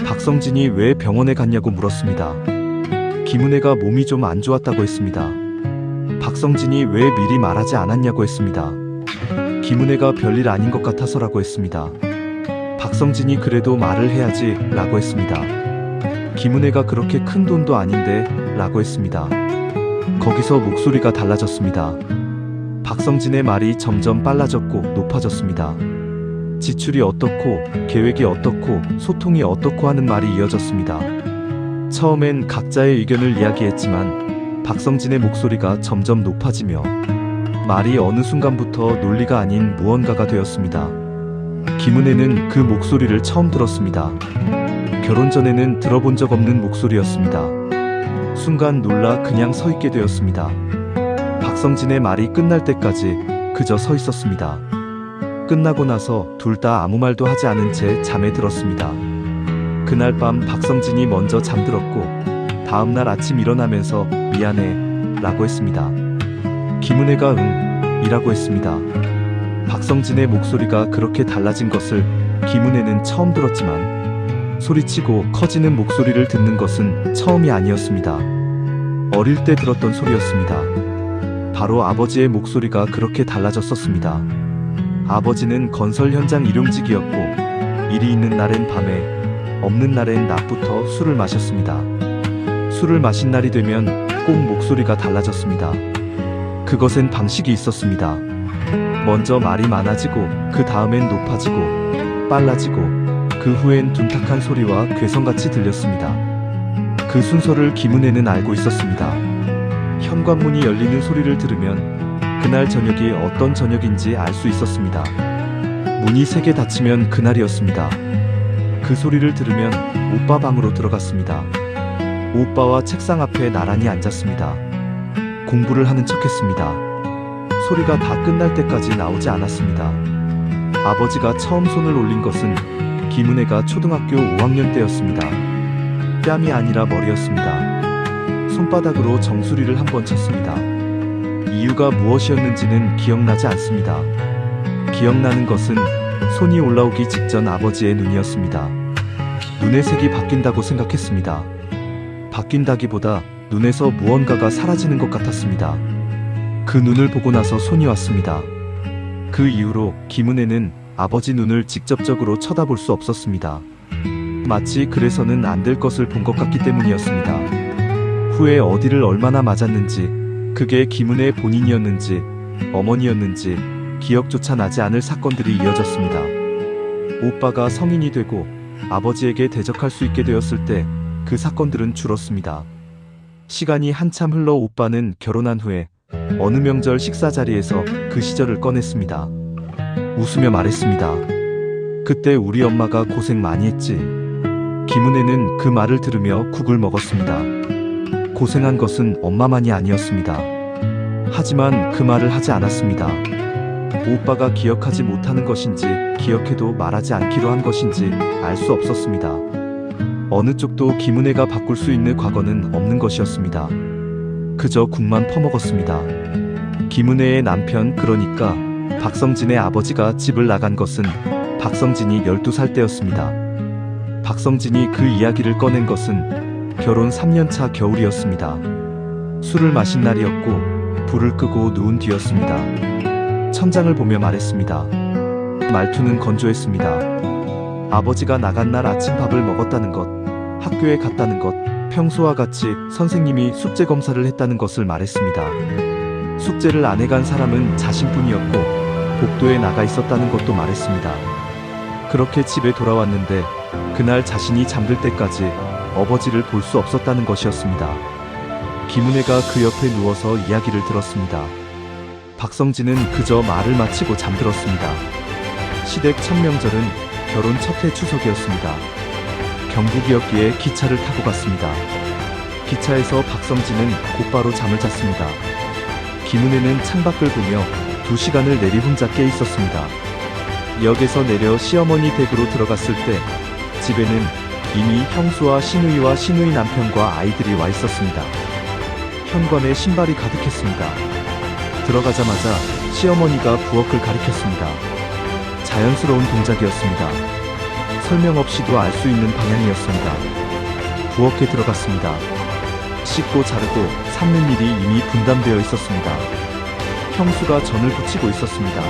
박성진이 왜 병원에 갔냐고 물었습니다. 김은혜가 몸이 좀 안 좋았다고 했습니다. 박성진이 왜 미리 말하지 않았냐고 했습니다. 김은혜가 별일 아닌 것 같아서라고 했습니다. 박성진이 그래도 말을 해야지 라고 했습니다. 김은혜가 그렇게 큰 돈도 아닌데 라고 했습니다. 거기서 목소리가 달라졌습니다. 박성진의 말이 점점 빨라졌고 높아졌습니다. 지출이 어떻고 계획이 어떻고 소통이 어떻고 하는 말이 이어졌습니다. 처음엔 각자의 의견을 이야기했지만 박성진의 목소리가 점점 높아지며 말이 어느 순간부터 논리가 아닌 무언가가 되었습니다. 김은혜는 그 목소리를 처음 들었습니다. 결혼 전에는 들어본 적 없는 목소리였습니다. 순간 놀라 그냥 서 있게 되었습니다. 박성진의 말이 끝날 때까지 그저 서 있었습니다. 끝나고 나서 둘 다 아무 말도 하지 않은 채 잠에 들었습니다. 그날 밤 박성진이 먼저 잠들었고 다음날 아침 일어나면서 미안해 라고 했습니다. 김은혜가 응 이라고 했습니다. 박성진의 목소리가 그렇게 달라진 것을 김은혜는 처음 들었지만 소리치고 커지는 목소리를 듣는 것은 처음이 아니었습니다. 어릴 때 들었던 소리였습니다. 바로 아버지의 목소리가 그렇게 달라졌었습니다. 아버지는 건설 현장 일용직이었고 일이 있는 날엔 밤에 없는 날엔 낮부터 술을 마셨습니다. 술을 마신 날이 되면 꼭 목소리가 달라졌습니다. 그것엔 방식이 있었습니다. 먼저 말이 많아지고 그 다음엔 높아지고 빨라지고 그 후엔 둔탁한 소리와 괴성같이 들렸습니다. 그 순서를 김은혜는 알고 있었습니다. 현관문이 열리는 소리를 들으면 그날 저녁이 어떤 저녁인지 알 수 있었습니다. 문이 3개 닫히면 그날이었습니다. 그 소리를 들으면 오빠 방으로 들어갔습니다. 오빠와 책상 앞에 나란히 앉았습니다. 공부를 하는 척했습니다. 소리가 다 끝날 때까지 나오지 않았습니다. 아버지가 처음 손을 올린 것은 김은혜가 초등학교 5학년 때였습니다. 뺨이 아니라 머리였습니다. 손바닥으로 정수리를 한번 쳤습니다. 이유가 무엇이었는지는 기억나지 않습니다. 기억나는 것은 손이 올라오기 직전 아버지의 눈이었습니다. 눈의 색이 바뀐다고 생각했습니다. 바뀐다기보다 눈에서 무언가가 사라지는 것 같았습니다. 그 눈을 보고 나서 손이 왔습니다. 그 이후로 김은혜는 아버지 눈을 직접적으로 쳐다볼 수 없었습니다. 마치 그래서는 안 될 것을 본 것 같기 때문이었습니다. 후에 어디를 얼마나 맞았는지, 그게 김은혜의 본인이었는지 어머니였는지 기억조차 나지 않을 사건들이 이어졌습니다. 오빠가 성인이 되고 아버지에게 대적할 수 있게 되었을 때 그 사건들은 줄었습니다. 시간이 한참 흘러 오빠는 결혼한 후에 어느 명절 식사 자리에서 그 시절을 꺼냈습니다. 웃으며 말했습니다. 그때 우리 엄마가 고생 많이 했지. 김은혜는 그 말을 들으며 국을 먹었습니다. 고생한 것은 엄마만이 아니었습니다. 하지만 그 말을 하지 않았습니다. 오빠가 기억하지 못하는 것인지 기억해도 말하지 않기로 한 것인지 알 수 없었습니다. 어느 쪽도 김은혜가 바꿀 수 있는 과거는 없는 것이었습니다. 그저 국만 퍼먹었습니다. 김은혜의 남편, 그러니까 박성진의 아버지가 집을 나간 것은 박성진이 12살 때였습니다. 박성진이 그 이야기를 꺼낸 것은 결혼 3년차 겨울이었습니다. 술을 마신 날이었고 불을 끄고 누운 뒤였습니다. 천장을 보며 말했습니다. 말투는 건조했습니다. 아버지가 나간 날 아침밥을 먹었다는 것, 학교에 갔다는 것, 평소와 같이 선생님이 숙제 검사를 했다는 것을 말했습니다. 숙제를 안 해간 사람은 자신뿐이었고 복도에 나가 있었다는 것도 말했습니다. 그렇게 집에 돌아왔는데 그날 자신이 잠들 때까지 아버지를 볼 수 없었다는 것이었습니다. 김은혜가 그 옆에 누워서 이야기를 들었습니다. 박성진은 그저 말을 마치고 잠들었습니다. 시댁 첫 명절은 결혼 첫 해 추석이었습니다. 경북이었기에 기차를 타고 갔습니다. 기차에서 박성진은 곧바로 잠을 잤습니다. 김은혜는 창밖을 보며 2시간을 내리 혼자 깨 있었습니다. 역에서 내려 시어머니 댁으로 들어갔을 때 집에는 이미 형수와 시누이와 시누이 남편과 아이들이 와 있었습니다. 현관에 신발이 가득했습니다. 들어가자마자 시어머니가 부엌을 가리켰습니다. 자연스러운 동작이었습니다. 설명 없이도 알 수 있는 방향이었습니다. 부엌에 들어갔습니다. 씻고 자르고 삶는 일이 이미 분담되어 있었습니다. 형수가 전을 부치고 있었습니다.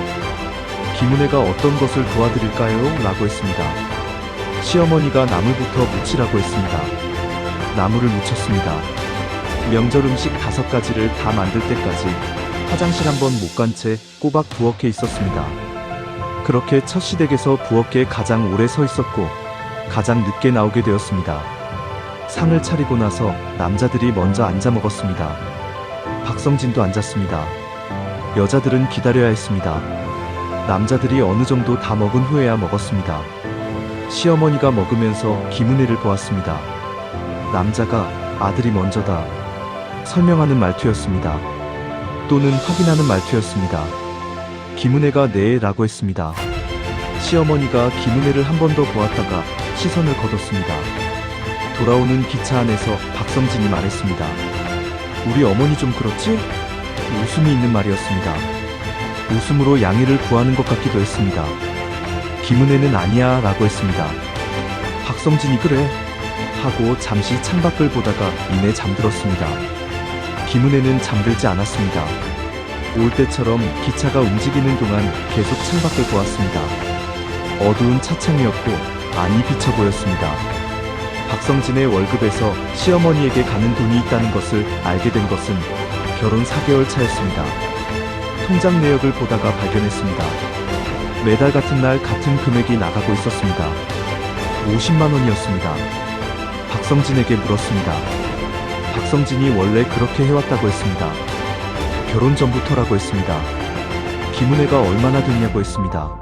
김은혜가 어떤 것을 도와드릴까요? 라고 했습니다. 시어머니가 나물부터 무치라고 했습니다. 나물을 무쳤습니다. 명절 음식 5가지를 다 만들 때까지 화장실 한 번 못 간 채 꼬박 부엌에 있었습니다. 그렇게 첫 시댁에서 부엌에 가장 오래 서 있었고 가장 늦게 나오게 되었습니다. 상을 차리고 나서 남자들이 먼저 앉아 먹었습니다. 박성진도 앉았습니다. 여자들은 기다려야 했습니다. 남자들이 어느 정도 다 먹은 후에야 먹었습니다. 시어머니가 먹으면서 김은혜를 보았습니다. 남자가 아들이 먼저다. 설명하는 말투였습니다. 또는 확인하는 말투였습니다. 김은혜가 네 라고 했습니다. 시어머니가 김은혜를 한 번 더 보았다가 시선을 거뒀습니다. 돌아오는 기차 안에서 박성진이 말했습니다. 우리 어머니 좀 그렇지? 웃음이 있는 말이었습니다. 웃음으로 양해를 구하는 것 같기도 했습니다. 김은혜는 아니야 라고 했습니다. 박성진이 그래? 하고 잠시 창밖을 보다가 이내 잠들었습니다. 김은혜는 잠들지 않았습니다. 올 때처럼 기차가 움직이는 동안 계속 창밖을 보았습니다. 어두운 차창이었고 안이 비쳐 보였습니다. 박성진의 월급에서 시어머니에게 가는 돈이 있다는 것을 알게 된 것은 결혼 4개월 차였습니다. 통장 내역을 보다가 발견했습니다. 매달 같은 날 같은 금액이 나가고 있었습니다. 50만 원이었습니다. 박성진에게 물었습니다. 박성진이 원래 그렇게 해왔다고 했습니다. 결혼 전부터라고 했습니다. 김은혜가 얼마나 됐냐고 했습니다.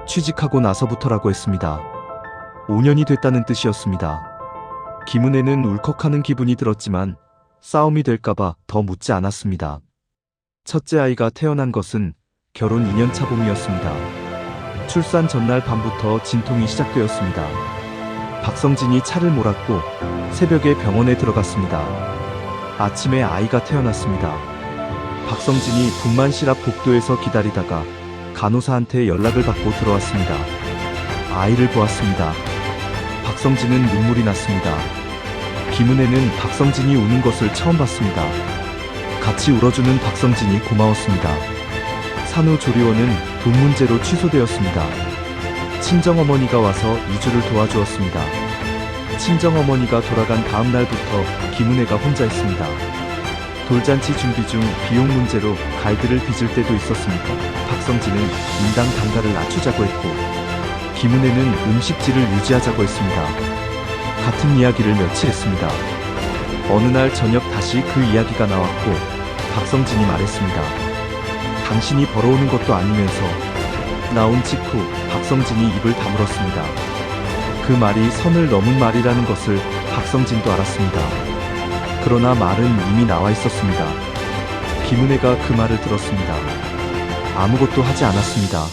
취직하고 나서부터라고 했습니다. 5년이 됐다는 뜻이었습니다. 김은혜는 울컥하는 기분이 들었지만 싸움이 될까봐 더 묻지 않았습니다. 첫째 아이가 태어난 것은 결혼 2년차 봄이었습니다. 출산 전날 밤부터 진통이 시작되었습니다. 박성진이 차를 몰았고 새벽에 병원에 들어갔습니다. 아침에 아이가 태어났습니다. 박성진이 분만실 앞 복도에서 기다리다가 간호사한테 연락을 받고 들어왔습니다. 아이를 보았습니다. 박성진은 눈물이 났습니다. 김은혜는 박성진이 우는 것을 처음 봤습니다. 같이 울어주는 박성진이 고마웠습니다. 산후조리원은 돈 문제로 취소되었습니다. 친정어머니가 와서 이주를 도와주었습니다. 친정어머니가 돌아간 다음 날부터 김은혜가 혼자 있습니다. 돌잔치 준비 중 비용 문제로 갈비를 빚을 때도 있었으니까 박성진은 인당 단가를 낮추자고 했고 김은혜는 음식질을 유지하자고 했습니다. 같은 이야기를 며칠 했습니다. 어느 날 저녁 다시 그 이야기가 나왔고 박성진이 말했습니다. 당신이 벌어오는 것도 아니면서. 나온 직후 박성진이 입을 다물었습니다. 그 말이 선을 넘은 말이라는 것을 박성진도 알았습니다. 그러나 말은 이미 나와 있었습니다. 김은혜가 그 말을 들었습니다. 아무것도 하지 않았습니다.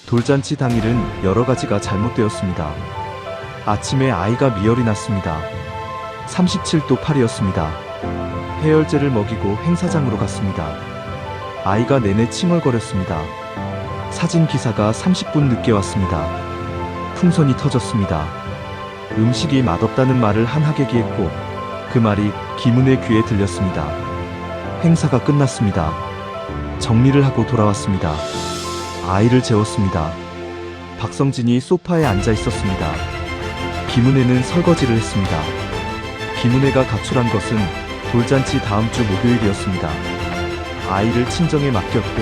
돌잔치 당일은 여러 가지가 잘못되었습니다. 아침에 아이가 미열이 났습니다. 37도 8이었습니다. 해열제를 먹이고 행사장으로 갔습니다. 아이가 내내 칭얼거렸습니다. 사진 기사가 30분 늦게 왔습니다. 풍선이 터졌습니다. 음식이 맛없다는 말을 한 하객이 했고 그 말이 김은의 귀에 들렸습니다. 행사가 끝났습니다. 정리를 하고 돌아왔습니다. 아이를 재웠습니다. 박성진이 소파에 앉아 있었습니다. 김은혜는 설거지를 했습니다. 김은혜가 가출한 것은 돌잔치 다음 주 목요일이었습니다. 아이를 친정에 맡겼고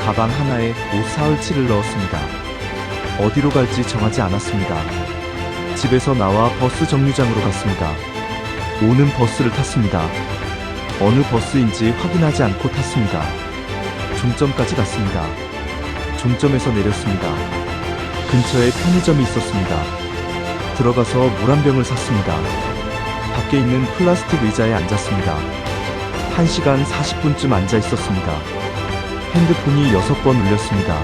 가방 하나에 옷 사흘치를 넣었습니다. 어디로 갈지 정하지 않았습니다. 집에서 나와 버스 정류장으로 갔습니다. 오는 버스를 탔습니다. 어느 버스인지 확인하지 않고 탔습니다. 종점까지 갔습니다. 종점에서 내렸습니다. 근처에 편의점이 있었습니다. 들어가서 물 한 병을 샀습니다. 밖에 있는 플라스틱 의자에 앉았습니다. 1시간 40분쯤 앉아 있었습니다. 핸드폰이 6번 울렸습니다.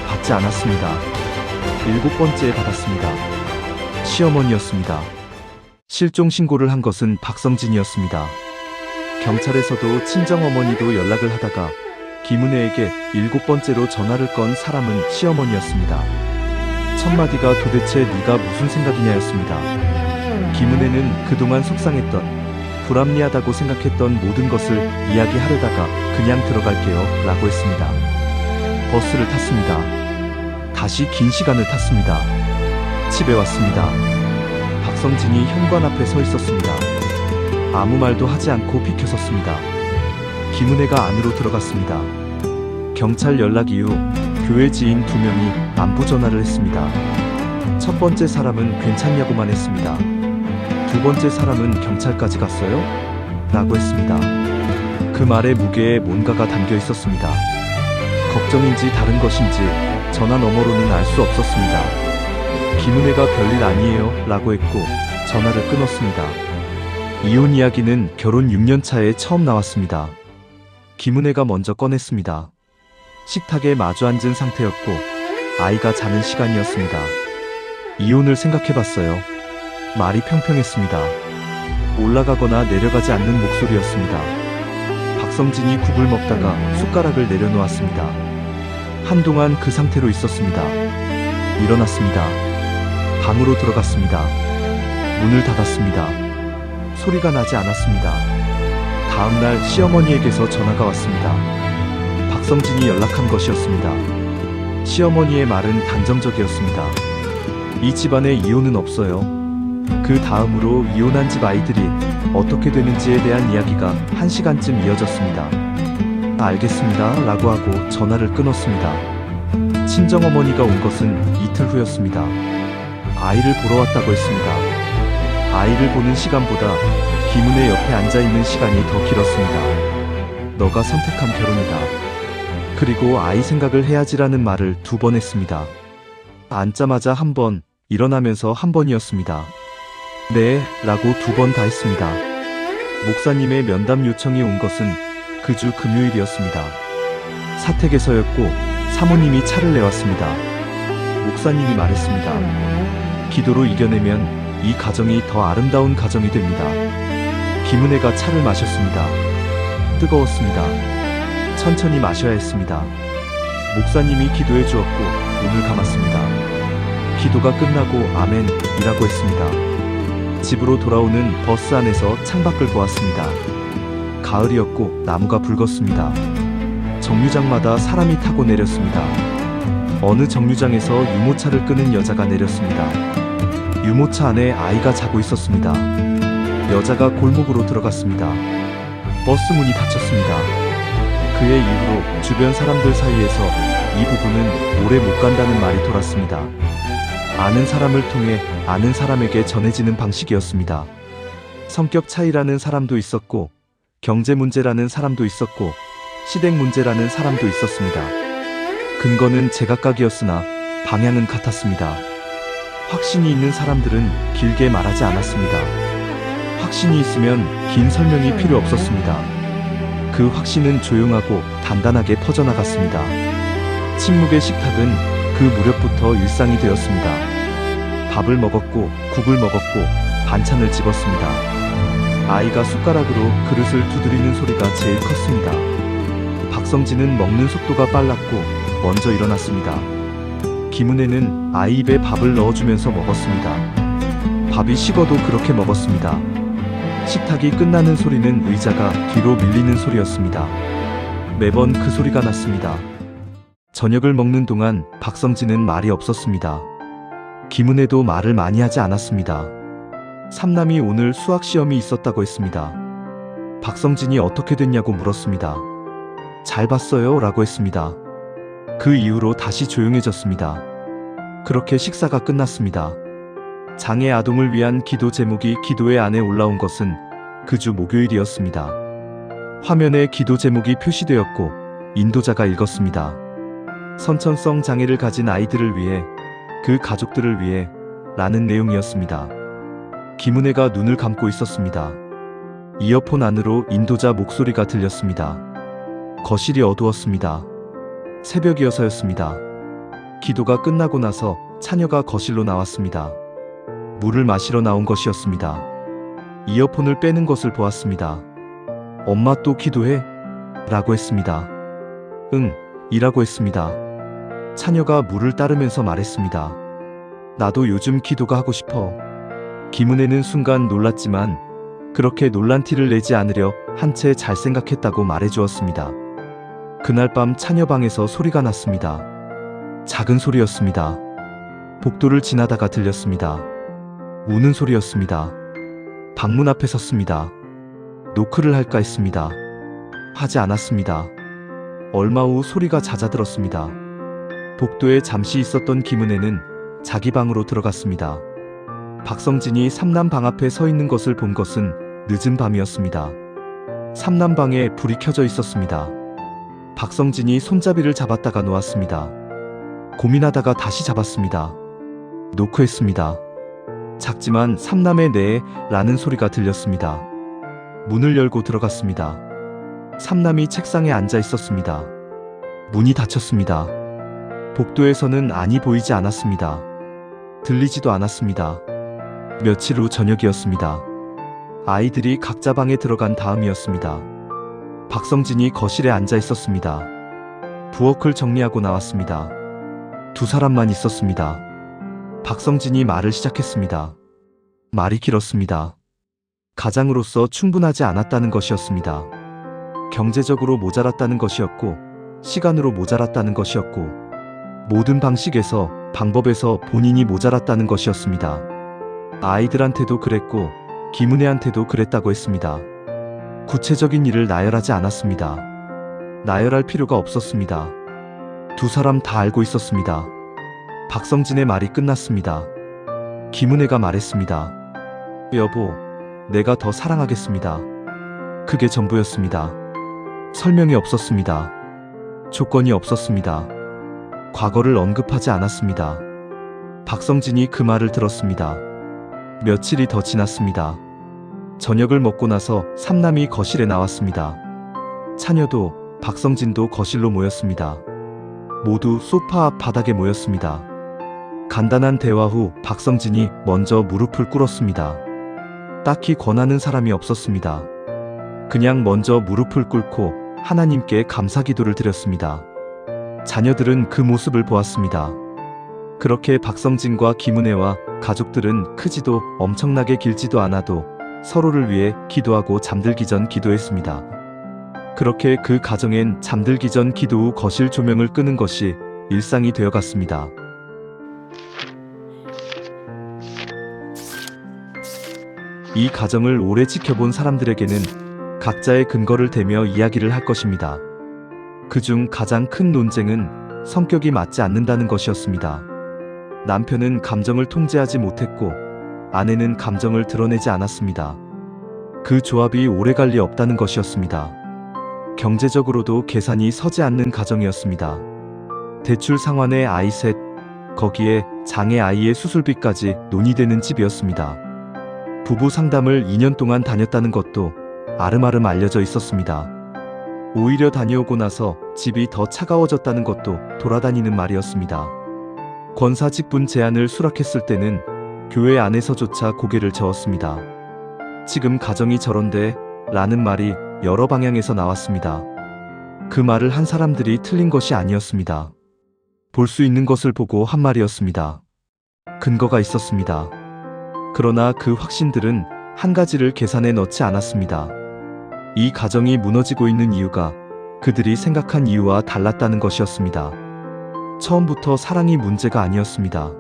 받지 않았습니다. 7번째에 받았습니다. 시어머니였습니다. 실종 신고를 한 것은 박성진이었습니다. 경찰에서도 친정어머니도 연락을 하다가 김은혜에게 7번째로 전화를 건 사람은 시어머니였습니다. 첫마디가 도대체 네가 무슨 생각이냐였습니다. 김은혜는 그동안 속상했던, 불합리하다고 생각했던 모든 것을 이야기하려다가 그냥 들어갈게요 라고 했습니다. 버스를 탔습니다. 다시 긴 시간을 탔습니다. 집에 왔습니다. 박성진이 현관 앞에 서 있었습니다. 아무 말도 하지 않고 비켜섰습니다. 김은혜가 안으로 들어갔습니다. 경찰 연락 이후 교회 지인 2명이 안부 전화를 했습니다. 첫 번째 사람은 괜찮냐고만 했습니다. 두 번째 사람은 경찰까지 갔어요? 라고 했습니다. 그 말의 무게에 뭔가가 담겨 있었습니다. 걱정인지 다른 것인지 전화 너머로는 알 수 없었습니다. 김은혜가 별일 아니에요 라고 했고 전화를 끊었습니다. 이혼 이야기는 결혼 6년 차에 처음 나왔습니다. 김은혜가 먼저 꺼냈습니다. 식탁에 마주 앉은 상태였고 아이가 자는 시간이었습니다. 이혼을 생각해봤어요. 말이 평평했습니다. 올라가거나 내려가지 않는 목소리였습니다. 박성진이 국을 먹다가 숟가락을 내려놓았습니다. 한동안 그 상태로 있었습니다. 일어났습니다. 방으로 들어갔습니다. 문을 닫았습니다. 소리가 나지 않았습니다. 다음날 시어머니에게서 전화가 왔습니다. 박성진이 연락한 것이었습니다. 시어머니의 말은 단정적이었습니다. 이 집안에 이혼은 없어요. 그 다음으로 이혼한 집 아이들이 어떻게 되는지에 대한 이야기가 1시간쯤 이어졌습니다. 알겠습니다 라고 하고 전화를 끊었습니다. 친정어머니가 온 것은 이틀 후였습니다. 아이를 보러 왔다고 했습니다. 아이를 보는 시간보다 김은혜 옆에 앉아있는 시간이 더 길었습니다. 너가 선택한 결혼이다. 그리고 아이 생각을 해야지라는 말을 2번 했습니다. 앉자마자 1번, 일어나면서 1번이었습니다. 네, 라고 2번 다 했습니다. 목사님의 면담 요청이 온 것은 그 주 금요일이었습니다. 사택에서였고 사모님이 차를 내왔습니다. 목사님이 말했습니다. 기도로 이겨내면 이 가정이 더 아름다운 가정이 됩니다. 김은혜가 차를 마셨습니다. 뜨거웠습니다. 천천히 마셔야 했습니다. 목사님이 기도해 주었고 눈을 감았습니다. 기도가 끝나고 아멘이라고 했습니다. 집으로 돌아오는 버스 안에서 창밖을 보았습니다. 가을이었고 나무가 붉었습니다. 정류장마다 사람이 타고 내렸습니다. 어느 정류장에서 유모차를 끄는 여자가 내렸습니다. 유모차 안에 아이가 자고 있었습니다. 여자가 골목으로 들어갔습니다. 버스 문이 닫혔습니다. 그의 이후로 주변 사람들 사이에서 이 부부는 오래 못 간다는 말이 돌았습니다. 아는 사람을 통해 아는 사람에게 전해지는 방식이었습니다. 성격 차이라는 사람도 있었고, 경제 문제라는 사람도 있었고, 시댁 문제라는 사람도 있었습니다. 근거는 제각각이었으나 방향은 같았습니다. 확신이 있는 사람들은 길게 말하지 않았습니다. 확신이 있으면 긴 설명이 필요 없었습니다. 그 확신은 조용하고 단단하게 퍼져나갔습니다. 침묵의 식탁은 그 무렵부터 일상이 되었습니다. 밥을 먹었고 국을 먹었고 반찬을 집었습니다. 아이가 숟가락으로 그릇을 두드리는 소리가 제일 컸습니다. 박성진은 먹는 속도가 빨랐고 먼저 일어났습니다. 김은혜는 아이 입에 밥을 넣어주면서 먹었습니다. 밥이 식어도 그렇게 먹었습니다. 식탁이 끝나는 소리는 의자가 뒤로 밀리는 소리였습니다. 매번 그 소리가 났습니다. 저녁을 먹는 동안 박성진은 말이 없었습니다. 김은혜도 말을 많이 하지 않았습니다. 삼남이 오늘 수학 시험이 있었다고 했습니다. 박성진이 어떻게 됐냐고 물었습니다. 잘 봤어요 라고 했습니다. 그 이후로 다시 조용해졌습니다. 그렇게 식사가 끝났습니다. 장애 아동을 위한 기도 제목이 기도회 안에 올라온 것은 그 주 목요일이었습니다. 화면에 기도 제목이 표시되었고 인도자가 읽었습니다. 선천성 장애를 가진 아이들을 위해, 그 가족들을 위해 라는 내용이었습니다. 김은혜가 눈을 감고 있었습니다. 이어폰 안으로 인도자 목소리가 들렸습니다. 거실이 어두웠습니다. 새벽이어서였습니다. 기도가 끝나고 나서 차녀가 거실로 나왔습니다. 물을 마시러 나온 것이었습니다. 이어폰을 빼는 것을 보았습니다. 엄마 또 기도해? 라고 했습니다. 응, 이라고 했습니다. 차녀가 물을 따르면서 말했습니다. 나도 요즘 기도가 하고 싶어. 김은혜는 순간 놀랐지만 그렇게 놀란 티를 내지 않으려 한 채 잘 생각했다고 말해주었습니다. 그날 밤 차녀 방에서 소리가 났습니다. 작은 소리였습니다. 복도를 지나다가 들렸습니다. 우는 소리였습니다. 방문 앞에 섰습니다. 노크를 할까 했습니다. 하지 않았습니다. 얼마 후 소리가 잦아들었습니다. 복도에 잠시 있었던 김은혜는 자기 방으로 들어갔습니다. 박성진이 삼남 방 앞에 서 있는 것을 본 것은 늦은 밤이었습니다. 삼남 방에 불이 켜져 있었습니다. 박성진이 손잡이를 잡았다가 놓았습니다. 고민하다가 다시 잡았습니다. 노크했습니다. 작지만 삼남의 네 라는 소리가 들렸습니다. 문을 열고 들어갔습니다. 삼남이 책상에 앉아 있었습니다. 문이 닫혔습니다. 복도에서는 안이 보이지 않았습니다. 들리지도 않았습니다. 며칠 후 저녁이었습니다. 아이들이 각자 방에 들어간 다음이었습니다. 박성진이 거실에 앉아 있었습니다. 부엌을 정리하고 나왔습니다. 두 사람만 있었습니다. 박성진이 말을 시작했습니다. 말이 길었습니다. 가장으로서 충분하지 않았다는 것이었습니다. 경제적으로 모자랐다는 것이었고, 시간으로 모자랐다는 것이었고, 모든 방식에서, 방법에서 본인이 모자랐다는 것이었습니다. 아이들한테도 그랬고, 김은혜한테도 그랬다고 했습니다. 구체적인 일을 나열하지 않았습니다. 나열할 필요가 없었습니다. 두 사람 다 알고 있었습니다. 박성진의 말이 끝났습니다. 김은혜가 말했습니다. 여보, 내가 더 사랑하겠습니다. 그게 전부였습니다. 설명이 없었습니다. 조건이 없었습니다. 과거를 언급하지 않았습니다. 박성진이 그 말을 들었습니다. 며칠이 더 지났습니다. 저녁을 먹고 나서 삼남이 거실에 나왔습니다. 차녀도 박성진도 거실로 모였습니다. 모두 소파 앞 바닥에 모였습니다. 간단한 대화 후 박성진이 먼저 무릎을 꿇었습니다. 딱히 권하는 사람이 없었습니다. 그냥 먼저 무릎을 꿇고 하나님께 감사 기도를 드렸습니다. 자녀들은 그 모습을 보았습니다. 그렇게 박성진과 김은혜와 가족들은 크지도 엄청나게 길지도 않아도 서로를 위해 기도하고 잠들기 전 기도했습니다. 그렇게 그 가정엔 잠들기 전 기도 후 거실 조명을 끄는 것이 일상이 되어갔습니다. 이 가정을 오래 지켜본 사람들에게는 각자의 근거를 대며 이야기를 할 것입니다. 그중 가장 큰 논쟁은 성격이 맞지 않는다는 것이었습니다. 남편은 감정을 통제하지 못했고 아내는 감정을 드러내지 않았습니다. 그 조합이 오래갈 리 없다는 것이었습니다. 경제적으로도 계산이 서지 않는 가정이었습니다. 대출 상환에 아이 셋, 거기에 장애 아이의 수술비까지 논의되는 집이었습니다. 부부 상담을 2년 동안 다녔다는 것도 아름아름 알려져 있었습니다. 오히려 다녀오고 나서 집이 더 차가워졌다는 것도 돌아다니는 말이었습니다. 권사 직분 제안을 수락했을 때는 교회 안에서조차 고개를 저었습니다. 지금 가정이 저런데 라는 말이 여러 방향에서 나왔습니다. 그 말을 한 사람들이 틀린 것이 아니었습니다. 볼 수 있는 것을 보고 한 말이었습니다. 근거가 있었습니다. 그러나 그 확신들은 한 가지를 계산에 넣지 않았습니다. 이 가정이 무너지고 있는 이유가 그들이 생각한 이유와 달랐다는 것이었습니다. 처음부터 사랑이 문제가 아니었습니다.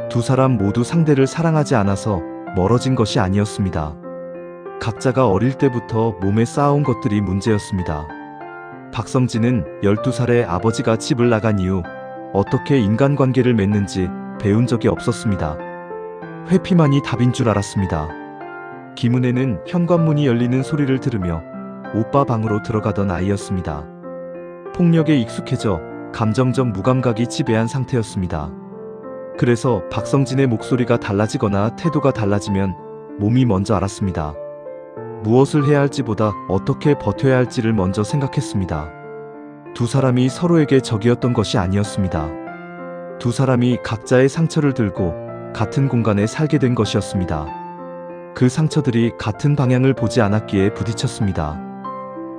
두 사람 모두 상대를 사랑하지 않아서 멀어진 것이 아니었습니다. 각자가 어릴 때부터 몸에 쌓아온 것들이 문제였습니다. 박성진은 12살에 아버지가 집을 나간 이후 어떻게 인간관계를 맺는지 배운 적이 없었습니다. 회피만이 답인 줄 알았습니다. 김은혜는 현관문이 열리는 소리를 들으며 오빠 방으로 들어가던 아이였습니다. 폭력에 익숙해져 감정적 무감각이 지배한 상태였습니다. 그래서 박성진의 목소리가 달라지거나 태도가 달라지면 몸이 먼저 알았습니다. 무엇을 해야 할지보다 어떻게 버텨야 할지를 먼저 생각했습니다. 두 사람이 서로에게 적이었던 것이 아니었습니다. 두 사람이 각자의 상처를 들고 같은 공간에 살게 된 것이었습니다. 그 상처들이 같은 방향을 보지 않았기에 부딪혔습니다.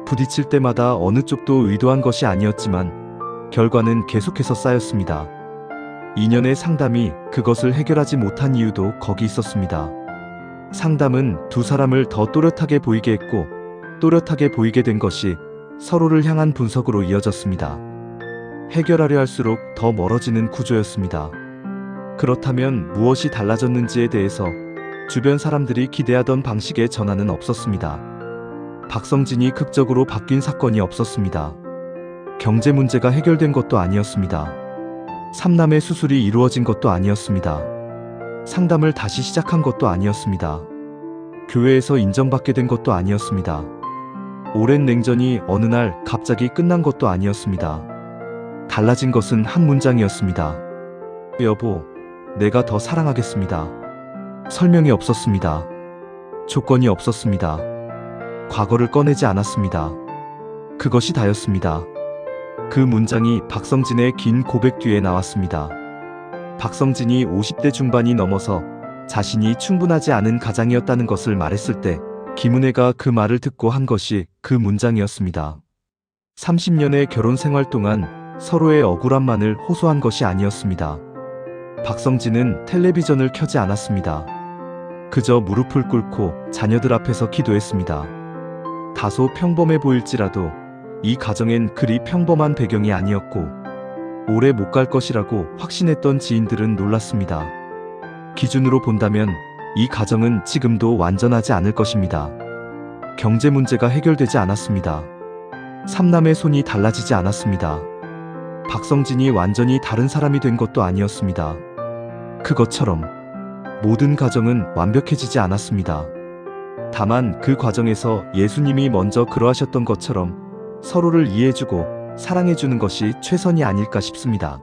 부딪힐 때마다 어느 쪽도 의도한 것이 아니었지만 결과는 계속해서 쌓였습니다. 2년의 상담이 그것을 해결하지 못한 이유도 거기 있었습니다. 상담은 두 사람을 더 또렷하게 보이게 했고 또렷하게 보이게 된 것이 서로를 향한 분석으로 이어졌습니다. 해결하려 할수록 더 멀어지는 구조였습니다. 그렇다면 무엇이 달라졌는지에 대해서 주변 사람들이 기대하던 방식의 전환은 없었습니다. 박성진이 극적으로 바뀐 사건이 없었습니다. 경제 문제가 해결된 것도 아니었습니다. 삼남의 수술이 이루어진 것도 아니었습니다. 상담을 다시 시작한 것도 아니었습니다. 교회에서 인정받게 된 것도 아니었습니다. 오랜 냉전이 어느 날 갑자기 끝난 것도 아니었습니다. 달라진 것은 한 문장이었습니다. 여보, 내가 더 사랑하겠습니다. 설명이 없었습니다. 조건이 없었습니다. 과거를 꺼내지 않았습니다. 그것이 다였습니다. 그 문장이 박성진의 긴 고백 뒤에 나왔습니다. 박성진이 50대 중반이 넘어서 자신이 충분하지 않은 가장이었다는 것을 말했을 때 김은혜가 그 말을 듣고 한 것이 그 문장이었습니다. 30년의 결혼 생활 동안 서로의 억울함만을 호소한 것이 아니었습니다. 박성진은 텔레비전을 켜지 않았습니다. 그저 무릎을 꿇고 자녀들 앞에서 기도했습니다. 다소 평범해 보일지라도 이 가정엔 그리 평범한 배경이 아니었고 오래 못 갈 것이라고 확신했던 지인들은 놀랐습니다. 기준으로 본다면 이 가정은 지금도 완전하지 않을 것입니다. 경제 문제가 해결되지 않았습니다. 삼남의 손이 달라지지 않았습니다. 박성진이 완전히 다른 사람이 된 것도 아니었습니다. 그것처럼 모든 가정은 완벽해지지 않았습니다. 다만 그 과정에서 예수님이 먼저 그러하셨던 것처럼 서로를 이해해주고 사랑해주는 것이 최선이 아닐까 싶습니다.